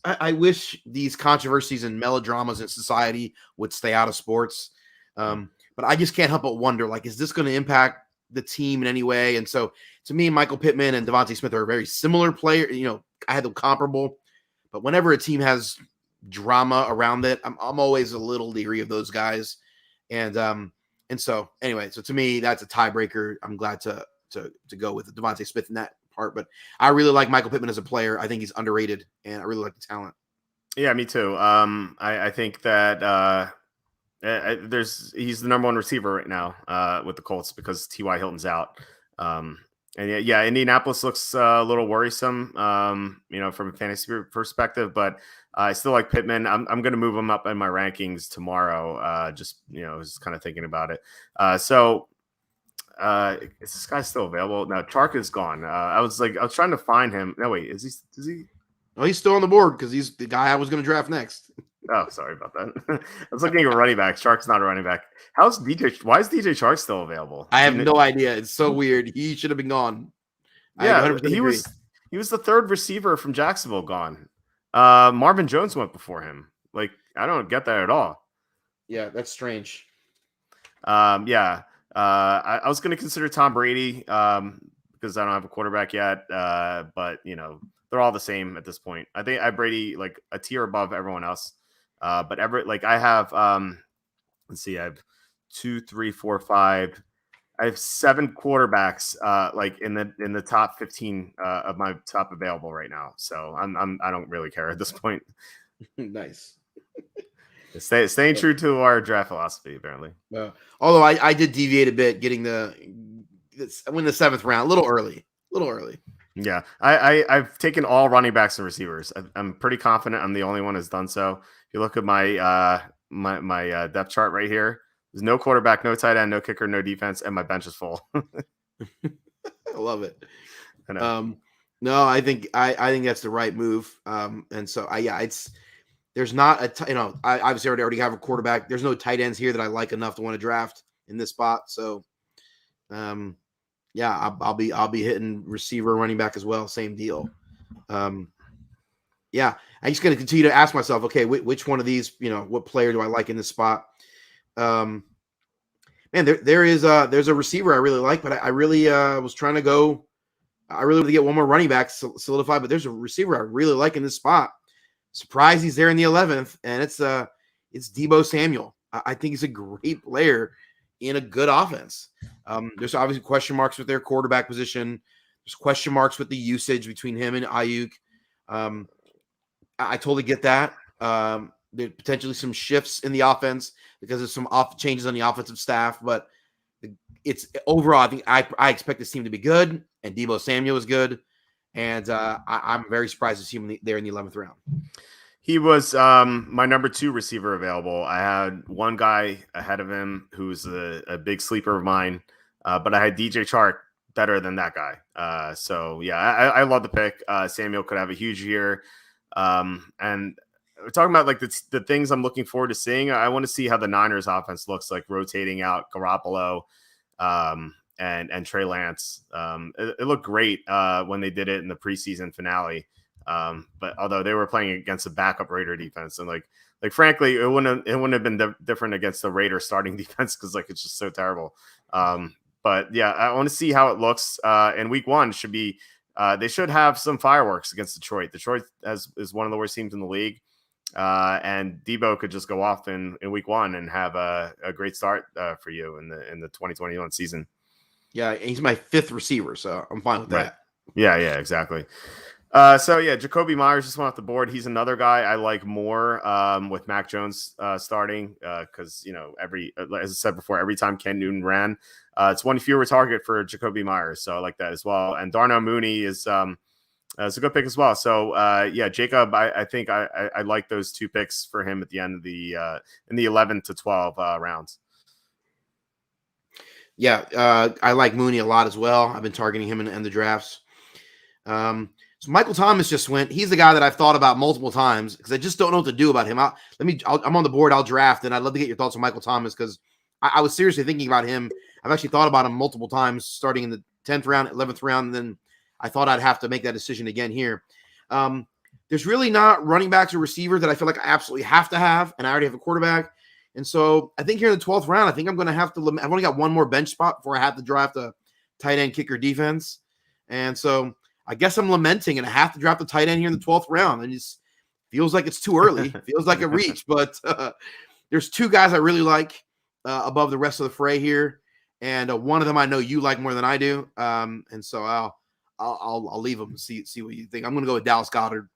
[SPEAKER 2] I wish these controversies and melodramas in society would stay out of sports. But I just can't help but wonder, like, is this going to impact the team in any way? And so to me, Michael Pittman and Devontae Smith are a very similar player. I had them comparable, but whenever a team has drama around it, I'm always a little leery of those guys. And so anyway, so to me, that's a tiebreaker. I'm glad to go with Devontae Smith in that part, but I really like Michael Pittman as a player. I think he's underrated, and I really like the talent.
[SPEAKER 1] Yeah, me too. I think that he's the number one receiver right now with the Colts because T.Y. Hilton's out. And yeah, Indianapolis looks a little worrisome, from a fantasy perspective, but I still like Pittman. I'm going to move him up in my rankings tomorrow. Just kind of thinking about it. So is this guy still available? No, Chark is gone. I was trying to find him. No, wait, is he?
[SPEAKER 2] Oh, he's still on the board because he's the guy I was going to draft next.
[SPEAKER 1] Oh, sorry about that. I was looking at running back. Chark's not a running back. Why is DJ Chark still available?
[SPEAKER 2] I have no idea. It's so weird. He should have been gone.
[SPEAKER 1] Yeah, he was the third receiver from Jacksonville gone. Marvin Jones went before him. Like, I don't get that at all.
[SPEAKER 2] Yeah, that's strange.
[SPEAKER 1] I was going to consider Tom Brady because I don't have a quarterback yet. But they're all the same at this point. I think I Brady like a tier above everyone else. But I have let's see, I have 2, 3, 4, 5. I have 7 quarterbacks in the top 15 of my top available right now. So I don't really care at this point.
[SPEAKER 2] Nice.
[SPEAKER 1] Staying true to our draft philosophy, apparently.
[SPEAKER 2] Although I did deviate a bit, getting in the 7th round, a little early.
[SPEAKER 1] Yeah, I've taken all running backs and receivers. I'm pretty confident I'm the only one who's done so. If you look at my my depth chart right here, there's no quarterback, no tight end, no kicker, no defense, and my bench is full.
[SPEAKER 2] I love it.
[SPEAKER 1] I know.
[SPEAKER 2] No, I think that's the right move. And so there's not I obviously already have a quarterback. There's no tight ends here that I like enough to want to draft in this spot. So, I'll be hitting receiver, running back as well. Same deal. I'm just going to continue to ask myself, okay, which one of these, what player do I like in this spot? Man, there's a receiver I really like, but I really was trying to go. I really want to get one more running back solidified, but there's a receiver I really like in this spot. Surprised he's there in the 11th, and it's Deebo Samuel. I think he's a great player in a good offense. There's obviously question marks with their quarterback position. There's question marks with the usage between him and Ayuk. I totally get that. There's potentially some shifts in the offense because of some changes on the offensive staff, but it's overall, I think I expect this team to be good, and Deebo Samuel is good, and I'm very surprised to see him there in the 11th round.
[SPEAKER 1] He was my number 2 receiver available. I had one guy ahead of him who's a big sleeper of mine, but I had DJ Chark better than that guy. I love the pick. Samuel could have a huge year. And we're talking about like the things I'm looking forward to seeing. I want to see how the Niners offense looks like rotating out Garoppolo and Trey Lance. It looked great when they did it in the preseason finale. But although they were playing against a backup Raider defense, and like frankly, it wouldn't have been different against the Raiders starting defense because like it's just so terrible. But yeah, I want to see how it looks. And week one should be. They should have some fireworks against Detroit. Detroit is one of the worst teams in the league. And Debo could just go off in week one and have a great start for you in the 2021 season.
[SPEAKER 2] Yeah, he's my 5th receiver, so I'm fine with that.
[SPEAKER 1] Yeah, exactly. So yeah, Jacoby Myers just went off the board. He's another guy I like more with Mac Jones starting because as I said before, every time Ken Newton ran, it's one fewer target for Jacoby Myers. So I like that as well. And Darnell Mooney is a good pick as well. So yeah, Jacob, I think I like those 2 picks for him at the end of the in the 11 to 12 rounds.
[SPEAKER 2] Yeah, I like Mooney a lot as well. I've been targeting him in the drafts. So Michael Thomas just went. He's the guy that I've thought about multiple times because I just don't know what to do about him. I'm on the board. I'll draft, and I'd love to get your thoughts on Michael Thomas because I was seriously thinking about him. I've actually thought about him multiple times, starting in the 10th round, 11th round, and then I thought I'd have to make that decision again here. There's really not running backs or receivers that I feel like I absolutely have to have, and I already have a quarterback. And so I think here in the 12th round, I think I'm going to have to – I've only got one more bench spot before I have to draft a tight end, kicker, defense. And so I guess I'm lamenting, and I have to draft a tight end here in the 12th round. And it just feels like it's too early. Feels like a reach. But there's 2 guys I really like above the rest of the fray here. And one of them I know you like more than I do. And so I'll leave them and see what you think. I'm going to go with Dallas Goddard.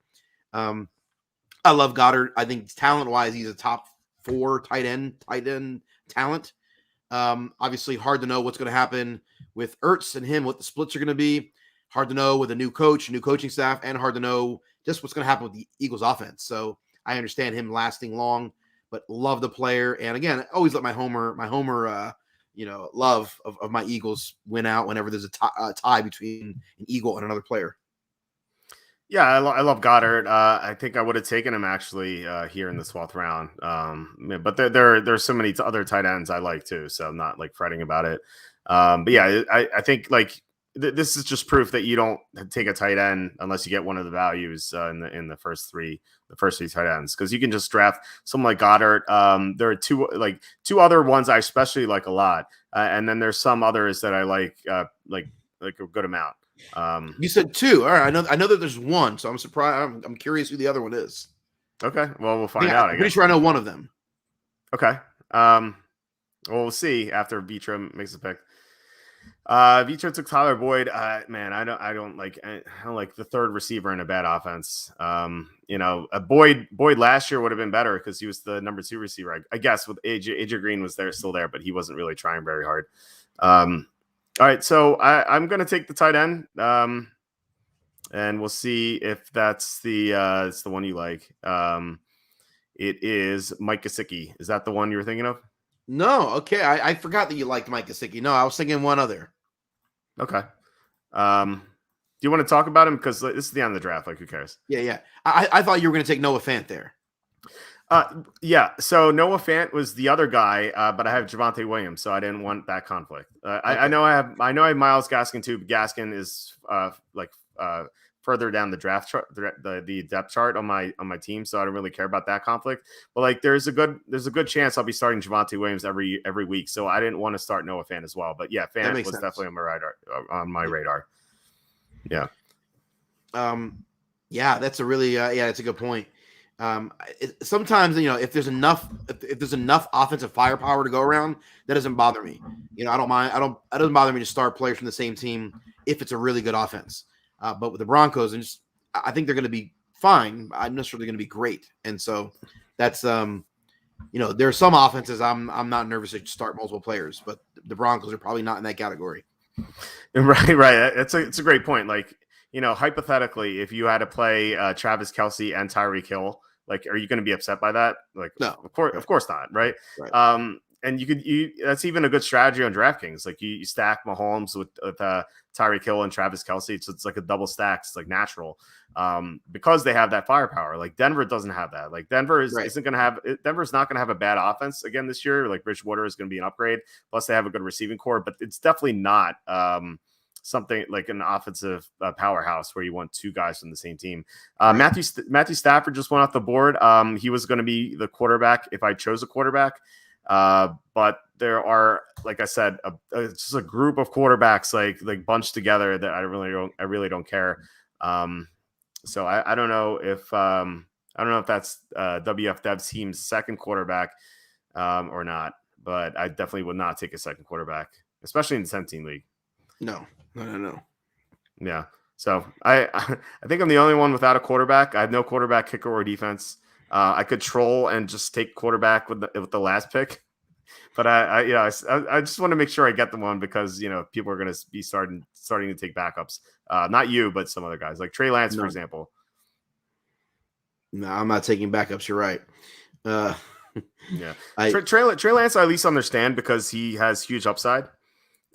[SPEAKER 2] I love Goddard. I think talent-wise, he's a top 4 tight end talent. Obviously, hard to know what's going to happen with Ertz and him, what the splits are going to be. Hard to know with a new coach, new coaching staff, and hard to know just what's going to happen with the Eagles offense. So I understand him lasting long, but love the player. And again, I always let my homer love of my Eagles win out whenever there's a tie between an Eagle and another player.
[SPEAKER 1] Yeah, I love Goddard. I think I would have taken him actually here in the 12th round. But there's so many other tight ends I like too, so I'm not like fretting about it. But yeah, I think like this is just proof that you don't take a tight end unless you get one of the values in the first three tight ends, because you can just draft someone like Goddard. There are two other ones I especially like a lot, and then there's some others that I like a good amount.
[SPEAKER 2] You said 2. All right, I know that there's 1, so I'm surprised. I'm curious who the other one is.
[SPEAKER 1] Okay, well we'll find out.
[SPEAKER 2] I'm pretty sure I know one of them.
[SPEAKER 1] Okay. Well, we'll see after Vitra makes a pick. Vitra took Tyler Boyd. Man, I don't like the third receiver in a bad offense. Boyd last year would have been better because he was the number 2 receiver. I guess with AJ Green was still there, but he wasn't really trying very hard. All right, so I'm going to take the tight end, and we'll see if that's it's the one you like. It is Mike Gesicki. Is that the one you were thinking of?
[SPEAKER 2] No, okay. I forgot that you liked Mike Gesicki. No, I was thinking one other.
[SPEAKER 1] Okay. Do you want to talk about him? Because this is the end of the draft. Like, who cares?
[SPEAKER 2] Yeah. I thought you were going to take Noah Fant there.
[SPEAKER 1] Yeah. So Noah Fant was the other guy, but I have Javonte Williams, so I didn't want that conflict. Okay. I know I have Myles Gaskin too, but Gaskin is further down the draft chart, the depth chart on my team, so I don't really care about that conflict. But like, there's a good chance I'll be starting Javonte Williams every week, so I didn't want to start Noah Fant as well. But yeah, Fant was definitely on my radar. Yeah.
[SPEAKER 2] Yeah, that's a really that's a good point. Sometimes if there's enough offensive firepower to go around, that doesn't bother me. I don't mind. It doesn't bother me to start players from the same team if it's a really good offense. But with the Broncos, I think they're going to be fine. I'm not necessarily going to be great, and so that's there are some offenses I'm not nervous to start multiple players, but the Broncos are probably not in that category.
[SPEAKER 1] Right. It's a great point. Like, hypothetically, if you had to play Travis Kelce and Tyreek Hill, like, are you going to be upset by that? Like, no, of course not, right? And that's even a good strategy on DraftKings. Like, you stack Mahomes with Tyreek Hill and Travis Kelce, so it's like a double stack. It's like natural because they have that firepower. Like, Denver doesn't have that. Like, Denver's not going to have a bad offense again this year. Like, Bridgewater is going to be an upgrade. Plus, they have a good receiving core, but it's definitely not something like an offensive powerhouse where you want 2 guys from the same team. Matthew Stafford just went off the board. He was going to be the quarterback if I chose a quarterback. But there are, like I said, just a group of quarterbacks like bunched together that I really don't care. So I don't know if that's WF Dev's team's second quarterback or not, but I definitely would not take a second quarterback, especially in the 10-team league.
[SPEAKER 2] No.
[SPEAKER 1] Yeah. So I think I'm the only one without a quarterback. I have no quarterback, kicker, or defense. I could troll and just take quarterback with the last pick, but I just want to make sure I get the one because people are going to be starting to take backups. Not you, but some other guys like Trey Lance, for example.
[SPEAKER 2] No, I'm not taking backups. You're right.
[SPEAKER 1] Yeah, Trey Lance I at least understand because he has huge upside.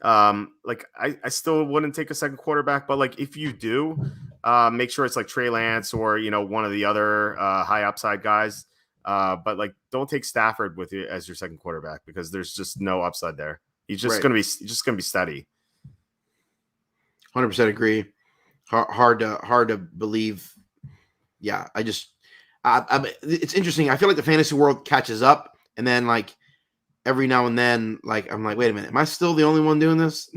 [SPEAKER 1] Like I still wouldn't take a second quarterback, but like if you do, make sure it's like Trey Lance or one of the other high upside guys. But like don't take Stafford with you as your second quarterback because there's just no upside there. He's just gonna be steady.
[SPEAKER 2] 100% agree. Hard to believe. Yeah, it's interesting. I feel like the fantasy world catches up, and then like every now and then, like I'm like, wait a minute, am I still the only one doing this?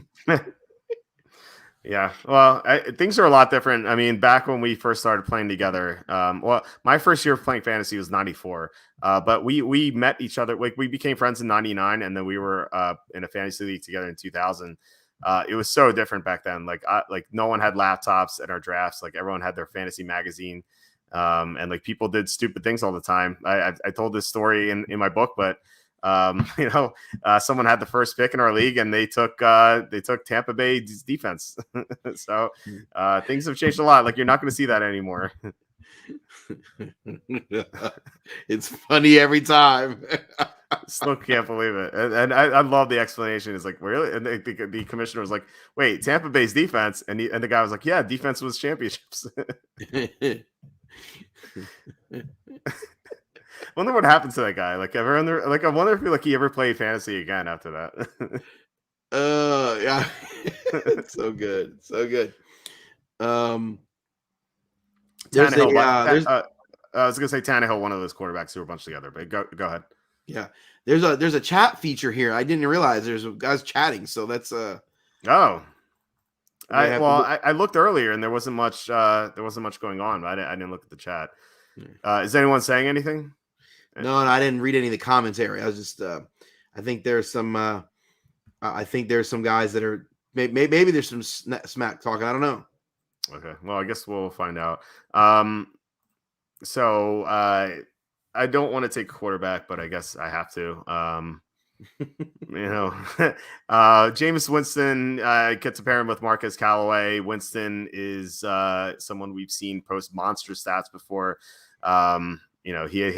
[SPEAKER 1] Yeah, well, things are a lot different. I mean, back when we first started playing together, well, my first year of playing fantasy was 94, but we met each other. Like we became friends in 99, and then we were in a fantasy league together in 2000. It was so different back then. Like no one had laptops at our drafts. Like everyone had their fantasy magazine. And like people did stupid things all the time. I told this story in my book, but someone had the first pick in our league and they took Tampa Bay's defense. So things have changed a lot. Like you're not going to see that anymore.
[SPEAKER 2] It's funny every time.
[SPEAKER 1] Still can't believe it. And I love the explanation. It's like, really? And the commissioner was like, wait, Tampa Bay's defense? And the guy was like, yeah, defense was championships. Wonder what happened to that guy. Like I wonder if he ever played fantasy again after that.
[SPEAKER 2] Yeah. So good.
[SPEAKER 1] I was gonna say Tannehill, one of those quarterbacks who were bunched together, but go ahead.
[SPEAKER 2] Yeah. There's a chat feature here. I didn't realize there's guys chatting, so that's
[SPEAKER 1] oh. I looked earlier and there wasn't much going on. But I didn't look at the chat. Is anyone saying anything?
[SPEAKER 2] No, I didn't read any of the commentary. I was just I think there's some guys that are maybe there's some smack talking. I don't know.
[SPEAKER 1] Okay. Well, I guess we'll find out. So I don't want to take a quarterback, but I guess I have to. Jameis Winston gets a pairing with Marquez Callaway. Winston is someone we've seen post monster stats before. He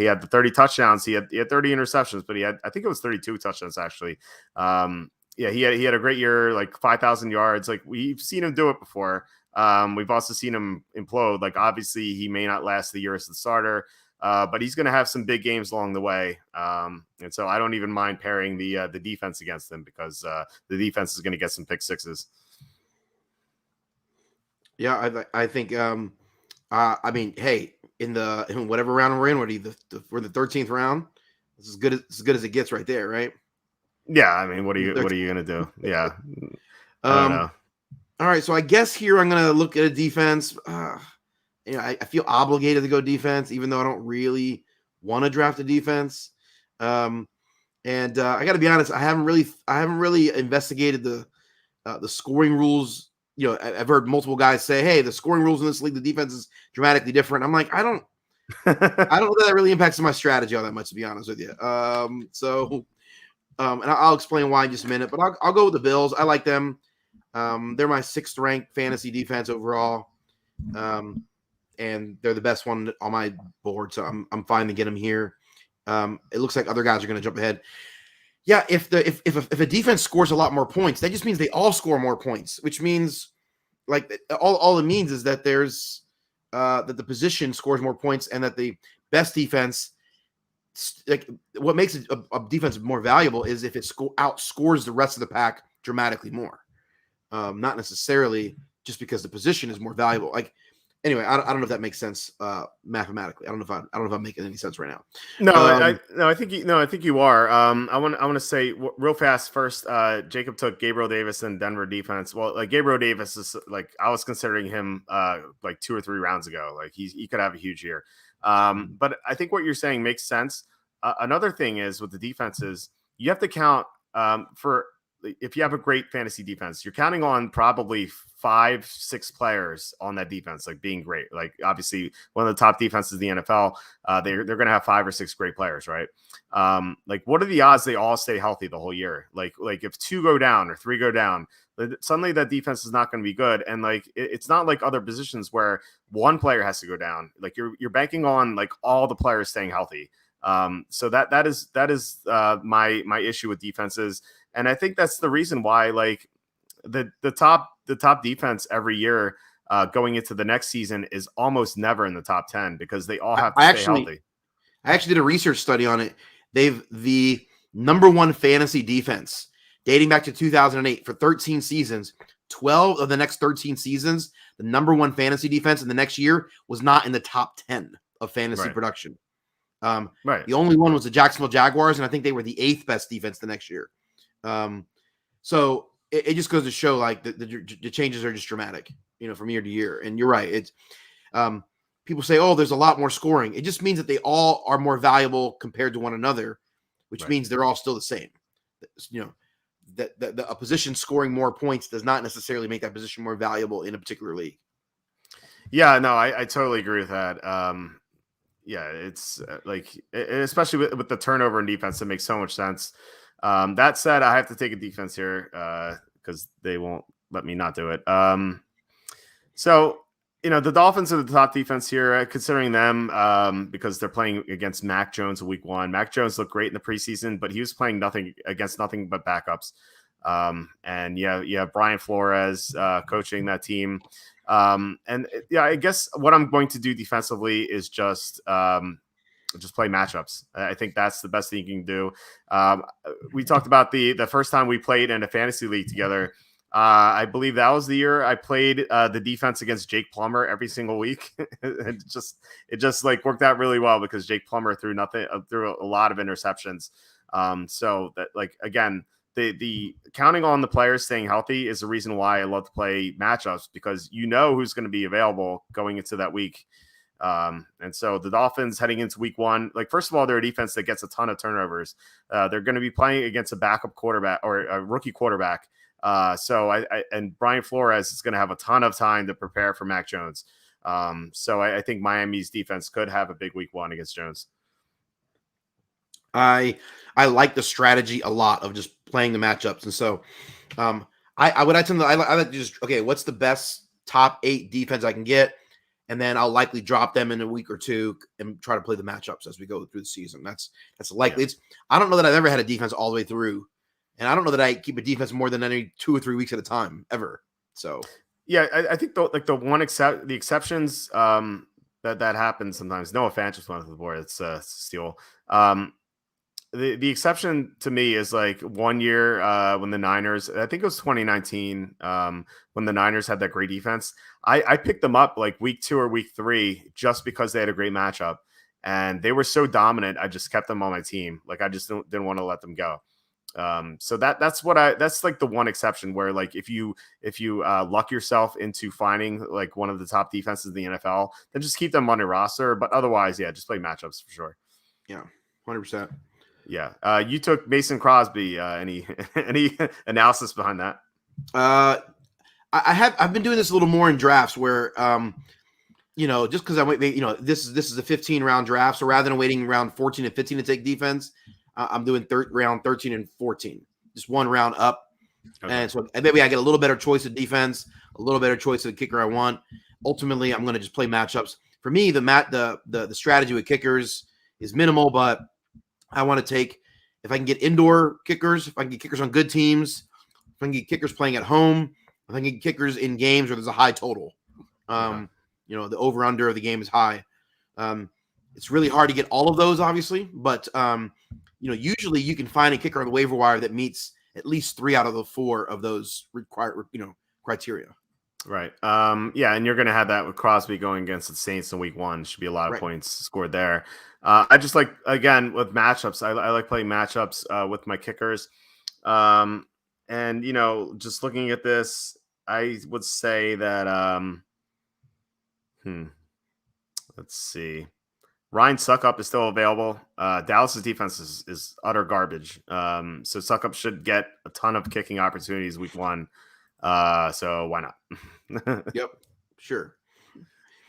[SPEAKER 1] had the 30 touchdowns. He had 30 interceptions, but I think it was 32 touchdowns actually. He had a great year, like 5,000 yards. Like we've seen him do it before. We've also seen him implode. Like obviously he may not last the year as the starter. But he's going to have some big games along the way. And so I don't even mind pairing the defense against him because the defense is going to get some pick sixes.
[SPEAKER 2] Yeah, I think I mean, hey, in whatever round we're in, we're the 13th round. It's as good as it gets right there, right?
[SPEAKER 1] Yeah, I mean, what are you going to do? Yeah. I don't know.
[SPEAKER 2] All right, so I guess here I'm going to look at a defense. I feel obligated to go defense, even though I don't really want to draft a defense. And I got to be honest, I haven't really investigated the scoring rules. I've heard multiple guys say, "Hey, the scoring rules in this league, the defense is dramatically different." I'm like, I don't know that really impacts my strategy all that much, to be honest with you. And I'll explain why in just a minute. But I'll go with the Bills. I like them. They're my 6th ranked fantasy defense overall. And they're the best one on my board, so I'm fine to get them here. It looks like other guys are going to jump ahead. Yeah, if a defense scores a lot more points, that just means they all score more points, which means like all it means is that there's that the position scores more points and that the best defense, like what makes a defense more valuable is if it outscores the rest of the pack dramatically more. Not necessarily just because the position is more valuable. Like Anyway, I don't know if that makes sense mathematically. I don't know if I'm making any sense right now.
[SPEAKER 1] No, I think you are. I want to say real fast first. Jacob took Gabriel Davis and Denver defense. Well, like Gabriel Davis is like I was considering him like 2 or 3 rounds ago. Like he could have a huge year. But I think what you're saying makes sense. Another thing is with the defenses, you have to count for if you have a great fantasy defense, you're counting on probably 5-6 players on that defense, like being great. Like obviously one of the top defenses in the NFL, they're going to have 5 or 6 great players, right? Like what are the odds they all stay healthy the whole year? Like if 2 go down or 3 go down, suddenly that defense is not going to be good. And like it's not like other positions where one player has to go down. Like you're banking on like all the players staying healthy. So that is my issue with defenses. And I think that's the reason why like the top defense every year going into the next season is almost never in the top 10 because they all have to stay healthy.
[SPEAKER 2] I actually did a research study on it. They've the number 1 fantasy defense dating back to 2008 for 13 seasons. 12 of the next 13 seasons, the number 1 fantasy defense in the next year was not in the top 10 of fantasy production.
[SPEAKER 1] Right.
[SPEAKER 2] The only one was the Jacksonville Jaguars, and I think they were the 8th best defense the next year. So it just goes to show like the changes are just dramatic, from year to year. And you're right. It's people say, oh, there's a lot more scoring. It just means that they all are more valuable compared to one another, which means they're all still the same. That a position scoring more points does not necessarily make that position more valuable in a particular league.
[SPEAKER 1] Yeah, no, I totally agree with that. Yeah, it's like, especially with the turnover in defense, it makes so much sense. That said, I have to take a defense here because they won't let me not do it. So, the Dolphins are the top defense here, considering them because they're playing against Mac Jones in week 1. Mac Jones looked great in the preseason, but he was playing nothing but backups. And you have Brian Flores coaching that team. I guess what I'm going to do defensively is just play matchups. I think that's the best thing you can do. We talked about the first time we played in a fantasy league together. I believe that was the year I played the defense against Jake Plummer every single week. it just like worked out really well because Jake Plummer threw a lot of interceptions. So that like, again, the counting on the players staying healthy is the reason why I love to play matchups because who's going to be available going into that week. And so the Dolphins heading into week 1, like, first of all, they're a defense that gets a ton of turnovers. They're going to be playing against a backup quarterback or a rookie quarterback. So and Brian Flores is going to have a ton of time to prepare for Mac Jones. So I think Miami's defense could have a big week 1 against Jones.
[SPEAKER 2] I like the strategy a lot of just playing the matchups. And so I like to just, okay, what's the best top 8 defense I can get? And then I'll likely drop them in a week or 2 and try to play the matchups as we go through the season. That's likely. Yeah. I don't know that I've ever had a defense all the way through. And I don't know that I keep a defense more than any 2 or 3 weeks at a time ever. So
[SPEAKER 1] yeah, I think the exceptions that happens sometimes. Noah Fant just went to the board. It's a steal. The exception to me is like 1 year when the Niners, I think it was 2019, when the Niners had that great defense. I picked them up like week 2 or week 3 just because they had a great matchup, and they were so dominant. I just kept them on my team. Like I just didn't want to let them go. So that's like the one exception where like if you luck yourself into finding like one of the top defenses in the NFL, then just keep them on your roster. But otherwise, yeah, just play matchups for sure.
[SPEAKER 2] Yeah, 100%.
[SPEAKER 1] Yeah. You took Mason Crosby. Any analysis behind that?
[SPEAKER 2] I've been doing this a little more in drafts where, just because I wait, this is a 15-round draft. So rather than waiting around 14 and 15 to take defense, I'm doing round 13 and 14, just one round up. Okay. And so maybe I get a little better choice of defense, a little better choice of kicker I want. Ultimately, I'm going to just play matchups. For me, the strategy with kickers is minimal, but I want to take, if I can get indoor kickers, if I can get kickers on good teams, if I can get kickers playing at home, if I can get kickers in games where there's a high total, the over-under of the game is high. It's really hard to get all of those, obviously, but usually you can find a kicker on the waiver wire that meets at least 3 out of the 4 of those required, criteria.
[SPEAKER 1] Right. Yeah, and you're going to have that with Crosby going against the Saints in week 1. Should be a lot of
[SPEAKER 2] Right.
[SPEAKER 1] points scored there. I just like, again, with matchups, I like playing matchups with my kickers. And, just looking at this, I would say that, let's see. Ryan Suckup is still available. Dallas's defense is utter garbage. So Suckup should get a ton of kicking opportunities week 1. So why not?
[SPEAKER 2] Yep, sure.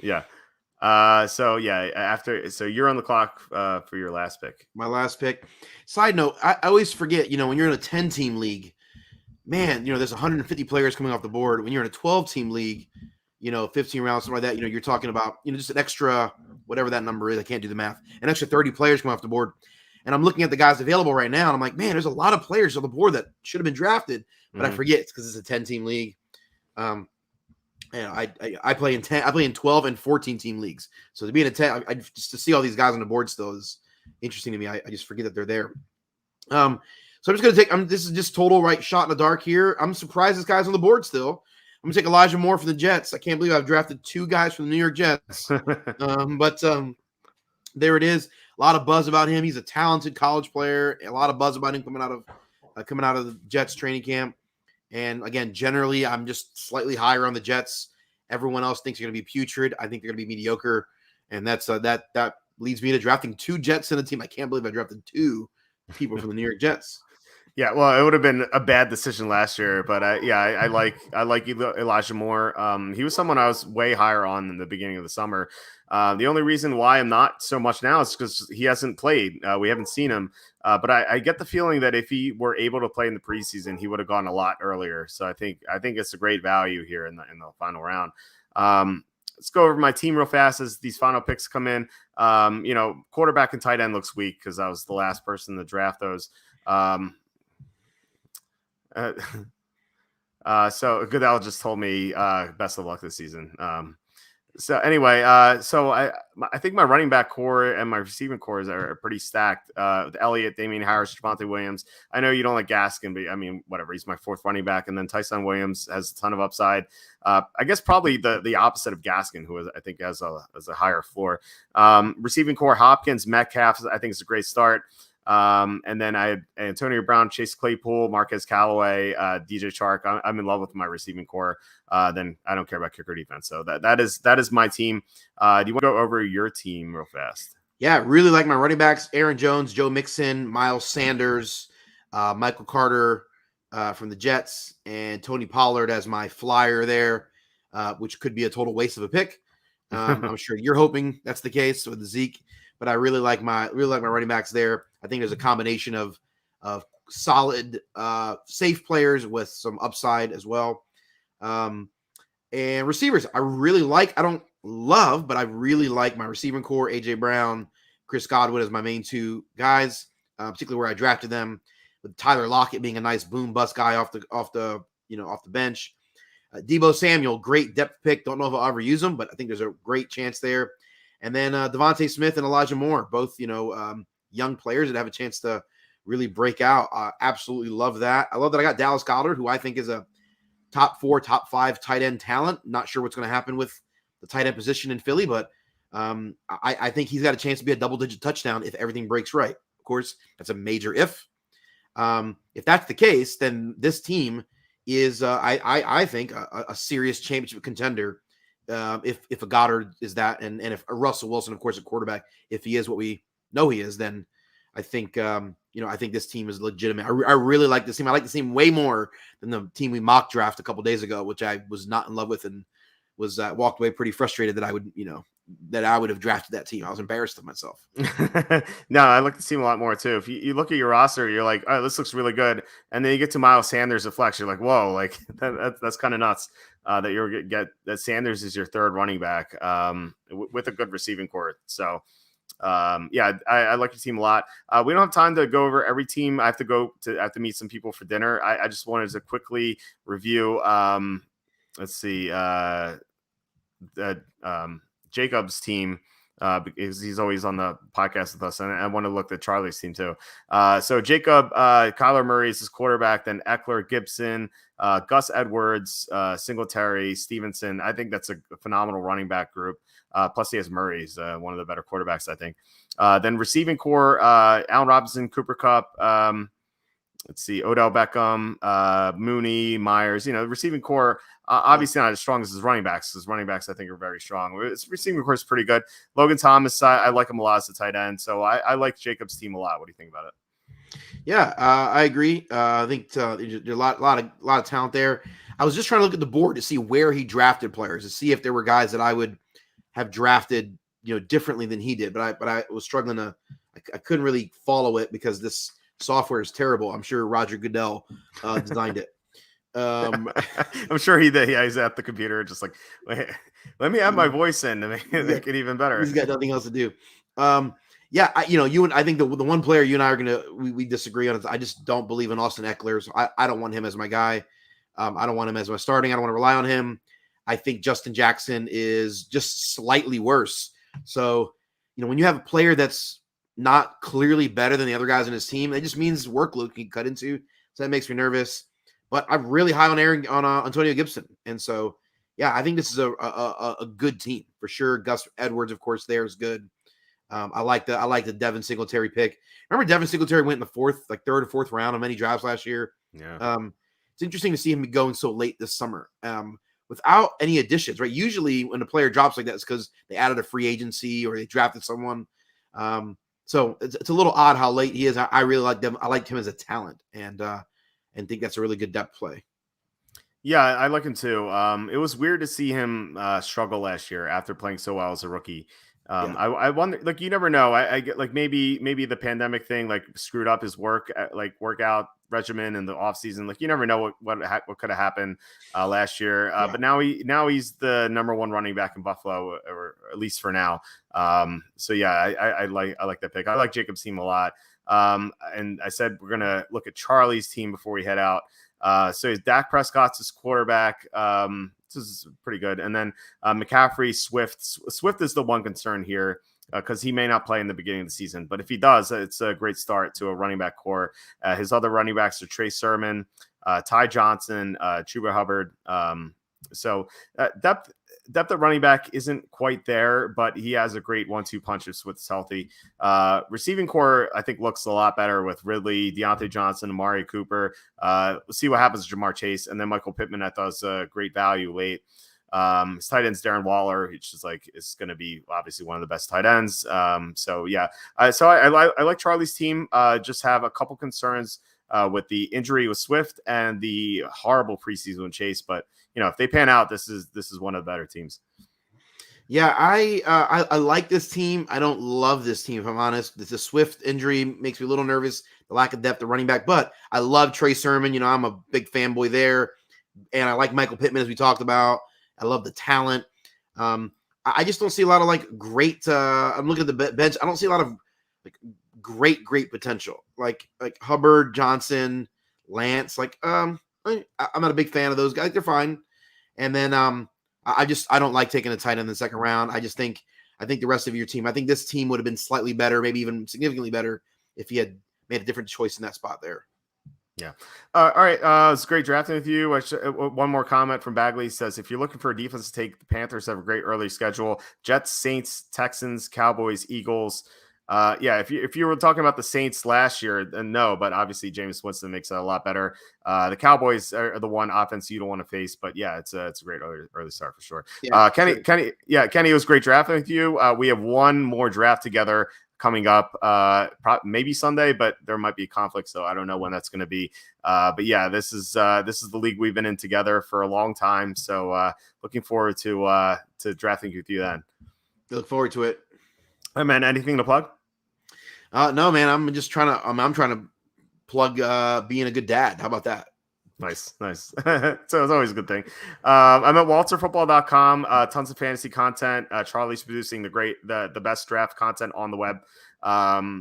[SPEAKER 1] Yeah. So you're on the clock for your last pick.
[SPEAKER 2] My last pick. Side note, I always forget, when you're in a 10-team league, man, there's 150 players coming off the board. When you're in a 12-team league, 15 rounds, something like that, you're talking about, just an extra, whatever that number is, I can't do the math, an extra 30 players coming off the board. And I'm looking at the guys available right now, and I'm like, man, there's a lot of players on the board that should have been drafted, but I forget it's because it's a 10-team league. I play in 10. I play in 12 and 14-team leagues. So to be in a 10, just to see all these guys on the board still is interesting to me. I just forget that they're there. So I'm just gonna take. This is just total right shot in the dark here. I'm surprised this guy's on the board still. I'm gonna take Elijah Moore for the Jets. I can't believe I've drafted 2 guys from the New York Jets. But there it is. A lot of buzz about him. He's a talented college player. A lot of buzz about him coming out of the Jets training camp. And again, generally, I'm just slightly higher on the Jets. Everyone else thinks they're going to be putrid. I think they're going to be mediocre, and that's that leads me to drafting 2 Jets in the team. I can't believe I drafted 2 people from the New York Jets.
[SPEAKER 1] Yeah, well, it would have been a bad decision last year, but I like Elijah Moore. He was someone I was way higher on in the beginning of the summer. The only reason why I'm not so much now is because he hasn't played. We haven't seen him, but I get the feeling that if he were able to play in the preseason, he would have gone a lot earlier. So I think it's a great value here in the final round. Let's go over my team real fast as these final picks come in. Quarterback and tight end looks weak because I was the last person to draft those. So Goodell just told me best of luck this season. So anyway, I think my running back core and my receiving cores are pretty stacked. With Elliott, Damian Harris, Javonte Williams. I know you don't like Gaskin, but I mean, whatever. He's my 4th running back, and then Tyson Williams has a ton of upside. I guess probably the opposite of Gaskin, who I think has a higher floor. Receiving core: Hopkins, Metcalf. I think it's a great start. And then I had Antonia Brown, Chase Claypool, Marquez Callaway, DJ Chark. I'm in love with my receiving core. Then I don't care about kicker defense. So that is my team. Do you want to go over your team real fast?
[SPEAKER 2] Yeah, really like my running backs: Aaron Jones, Joe Mixon, Miles Sanders, Michael Carter from the Jets, and Tony Pollard as my flyer there, which could be a total waste of a pick. I'm sure you're hoping that's the case with Zeke. But I really like my running backs there. I think there's a combination of solid, safe players with some upside as well. And receivers, I really like. I don't love, but I really like my receiving core: AJ Brown, Chris Godwin as my main 2 guys, particularly where I drafted them. With Tyler Lockett being a nice boom bust guy off the bench. Deebo Samuel, great depth pick. Don't know if I'll ever use him, but I think there's a great chance there. And then Devontae Smith and Elijah Moore, both, young players that have a chance to really break out. Absolutely love that. I love that I got Dallas Goddard, who I think is a top 4, top 5 tight end talent. Not sure what's going to happen with the tight end position in Philly, but I think he's got a chance to be a double-digit touchdown if everything breaks right. Of course, that's a major if. If that's the case, then this team is, I think, a serious championship contender. If a Goddard is that, and if a Russell Wilson, of course, a quarterback, if he is what we know he is, then I think, I think this team is legitimate. I really like this team. I like this team way more than the team we mock draft a couple days ago, which I was not in love with and was walked away pretty frustrated that I would have drafted that team. I was embarrassed of myself.
[SPEAKER 1] No, I like the team a lot more too. If you look at your roster, you're like, oh, this looks really good. And then you get to Miles Sanders' a flex. You're like, whoa, like that's kind of nuts that you're that Sanders is your 3rd running back with a good receiving core. So I like your team a lot. We don't have time to go over every team. I have to meet some people for dinner. I just wanted to quickly review. Let's see. Jacob's team. because he's always on the podcast with us, and I want to look at Charlie's team too. So Jacob, Kyler Murray is his quarterback, then Eckler, Gibson, Gus Edwards, Singletary, Stevenson. I think that's a phenomenal running back group. Plus he has Murray. He's one of the better quarterbacks, I think. Then receiving core, Allen Robinson, Cooper Kupp, let's see, Odell Beckham, Mooney, Myers. Receiving core, obviously not as strong as his running backs. His running backs, I think, are very strong. His receiving core is pretty good. Logan Thomas, I like him a lot as a tight end. So I like Jacob's team a lot. What do you think about it?
[SPEAKER 2] Yeah, I agree. I think there's a lot of talent there. I was just trying to look at the board to see where he drafted players, to see if there were guys that I would have drafted, differently than he did. But I was struggling I couldn't really follow it because this software is terrible. I'm sure Roger Goodell designed it. I'm
[SPEAKER 1] sure he did. Yeah, he's at the computer, just like, wait, let me add my voice in to make it even better.
[SPEAKER 2] He's got nothing else to do. Yeah, you and I think the one player you and I are we disagree on is I just don't believe in Austin Eckler. So I don't want him as my guy. I don't want him as my starting. I don't want to rely on him. I think Justin Jackson is just slightly worse. So, when you have a player that's not clearly better than the other guys in his team, it just means workload can cut into. So that makes me nervous. But I'm really high on Antonio Gibson. And so, yeah, I think this is a good team for sure. Gus Edwards, of course, there is good. I like the Devin Singletary pick. Remember Devin Singletary went in the third or fourth round of many drafts last year.
[SPEAKER 1] Yeah.
[SPEAKER 2] It's interesting to see him going so late this summer without any additions, right? Usually when a player drops like that, it's because they added a free agency or they drafted someone. So it's a little odd how late he is. I really like them. I liked him as a talent and think that's a really good depth play.
[SPEAKER 1] Yeah, I like him too. It was weird to see him struggle last year after playing so well as a rookie. I wonder, like, you never know. I get like maybe the pandemic thing like screwed up his workout regimen in the off season. Like, you never know what could have happened last year. But now he's the number one running back in Buffalo, or at least for now. So yeah, I like that pick. I like Jacob's team a lot. And I said we're gonna look at Charlie's team before we head out. So Dak Prescott's his quarterback. This is pretty good. And then McCaffrey, Swift. Swift is the one concern here because he may not play in the beginning of the season. But if he does, it's a great start to a running back core. His other running backs are Trey Sermon, Ty Johnson, Chuba Hubbard. So depth at running back isn't quite there, but he has a great 1-2 punch if Swift's healthy. Receiving core, I think, looks a lot better with Ridley, Deontay Johnson, Amari Cooper. We'll see what happens to Jamar Chase. And then Michael Pittman, I thought, was a great value late. His tight end's Darren Waller, which is going to be obviously one of the best tight ends. So yeah, so I like Charlie's team. Just have a couple concerns with the injury with Swift and the horrible preseason with Chase. But if they pan out, this is one of the better teams.
[SPEAKER 2] Yeah, I like this team. I don't love this team, if I'm honest. The Swift injury makes me a little nervous. The lack of depth at running back, but I love Trey Sermon. I'm a big fanboy there, and I like Michael Pittman, as we talked about. I love the talent. I just don't see a lot of great. I'm looking at the bench. I don't see a lot of great potential. Like Hubbard, Johnson, Lance. I'm not a big fan of those guys. They're fine. And then I don't like taking a tight end in the second round. I think the rest of your team. I think this team would have been slightly better, maybe even significantly better, if he had made a different choice in that spot there.
[SPEAKER 1] Yeah. All right. It's great drafting with you. One more comment from Bagley says, if you're looking for a defense to take, the Panthers have a great early schedule. Jets, Saints, Texans, Cowboys, Eagles. Yeah, if you were talking about the Saints last year, then no, but obviously Jameis Winston makes it a lot better. The Cowboys are the one offense you don't want to face, but yeah, it's a great early start for sure. Yeah, Kenny, it was great drafting with you. We have one more draft together coming up, maybe Sunday, but there might be a conflict, so I don't know when that's going to be. But yeah, this is the league we've been in together for a long time, so looking forward to drafting with you then.
[SPEAKER 2] Look forward to it.
[SPEAKER 1] Hey man, anything to plug?
[SPEAKER 2] No, man. I'm just trying to plug being a good dad. How about that?
[SPEAKER 1] Nice. So it's always a good thing. I'm at walterfootball.com. Tons of fantasy content. Charlie's producing the best draft content on the web.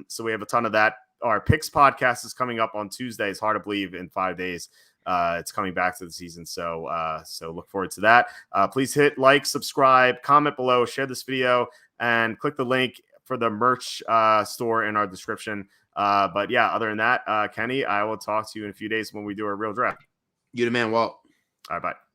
[SPEAKER 1] So we have a ton of that. Our picks podcast is coming up on Tuesday. It's hard to believe in 5 days. It's coming back to the season. So look forward to that. Please hit like, subscribe, comment below, share this video. and click the link for the merch store in our description. But yeah, other than that, Kenny, I will talk to you in a few days when we do our real draft.
[SPEAKER 2] You the man, Walt.
[SPEAKER 1] All right, bye.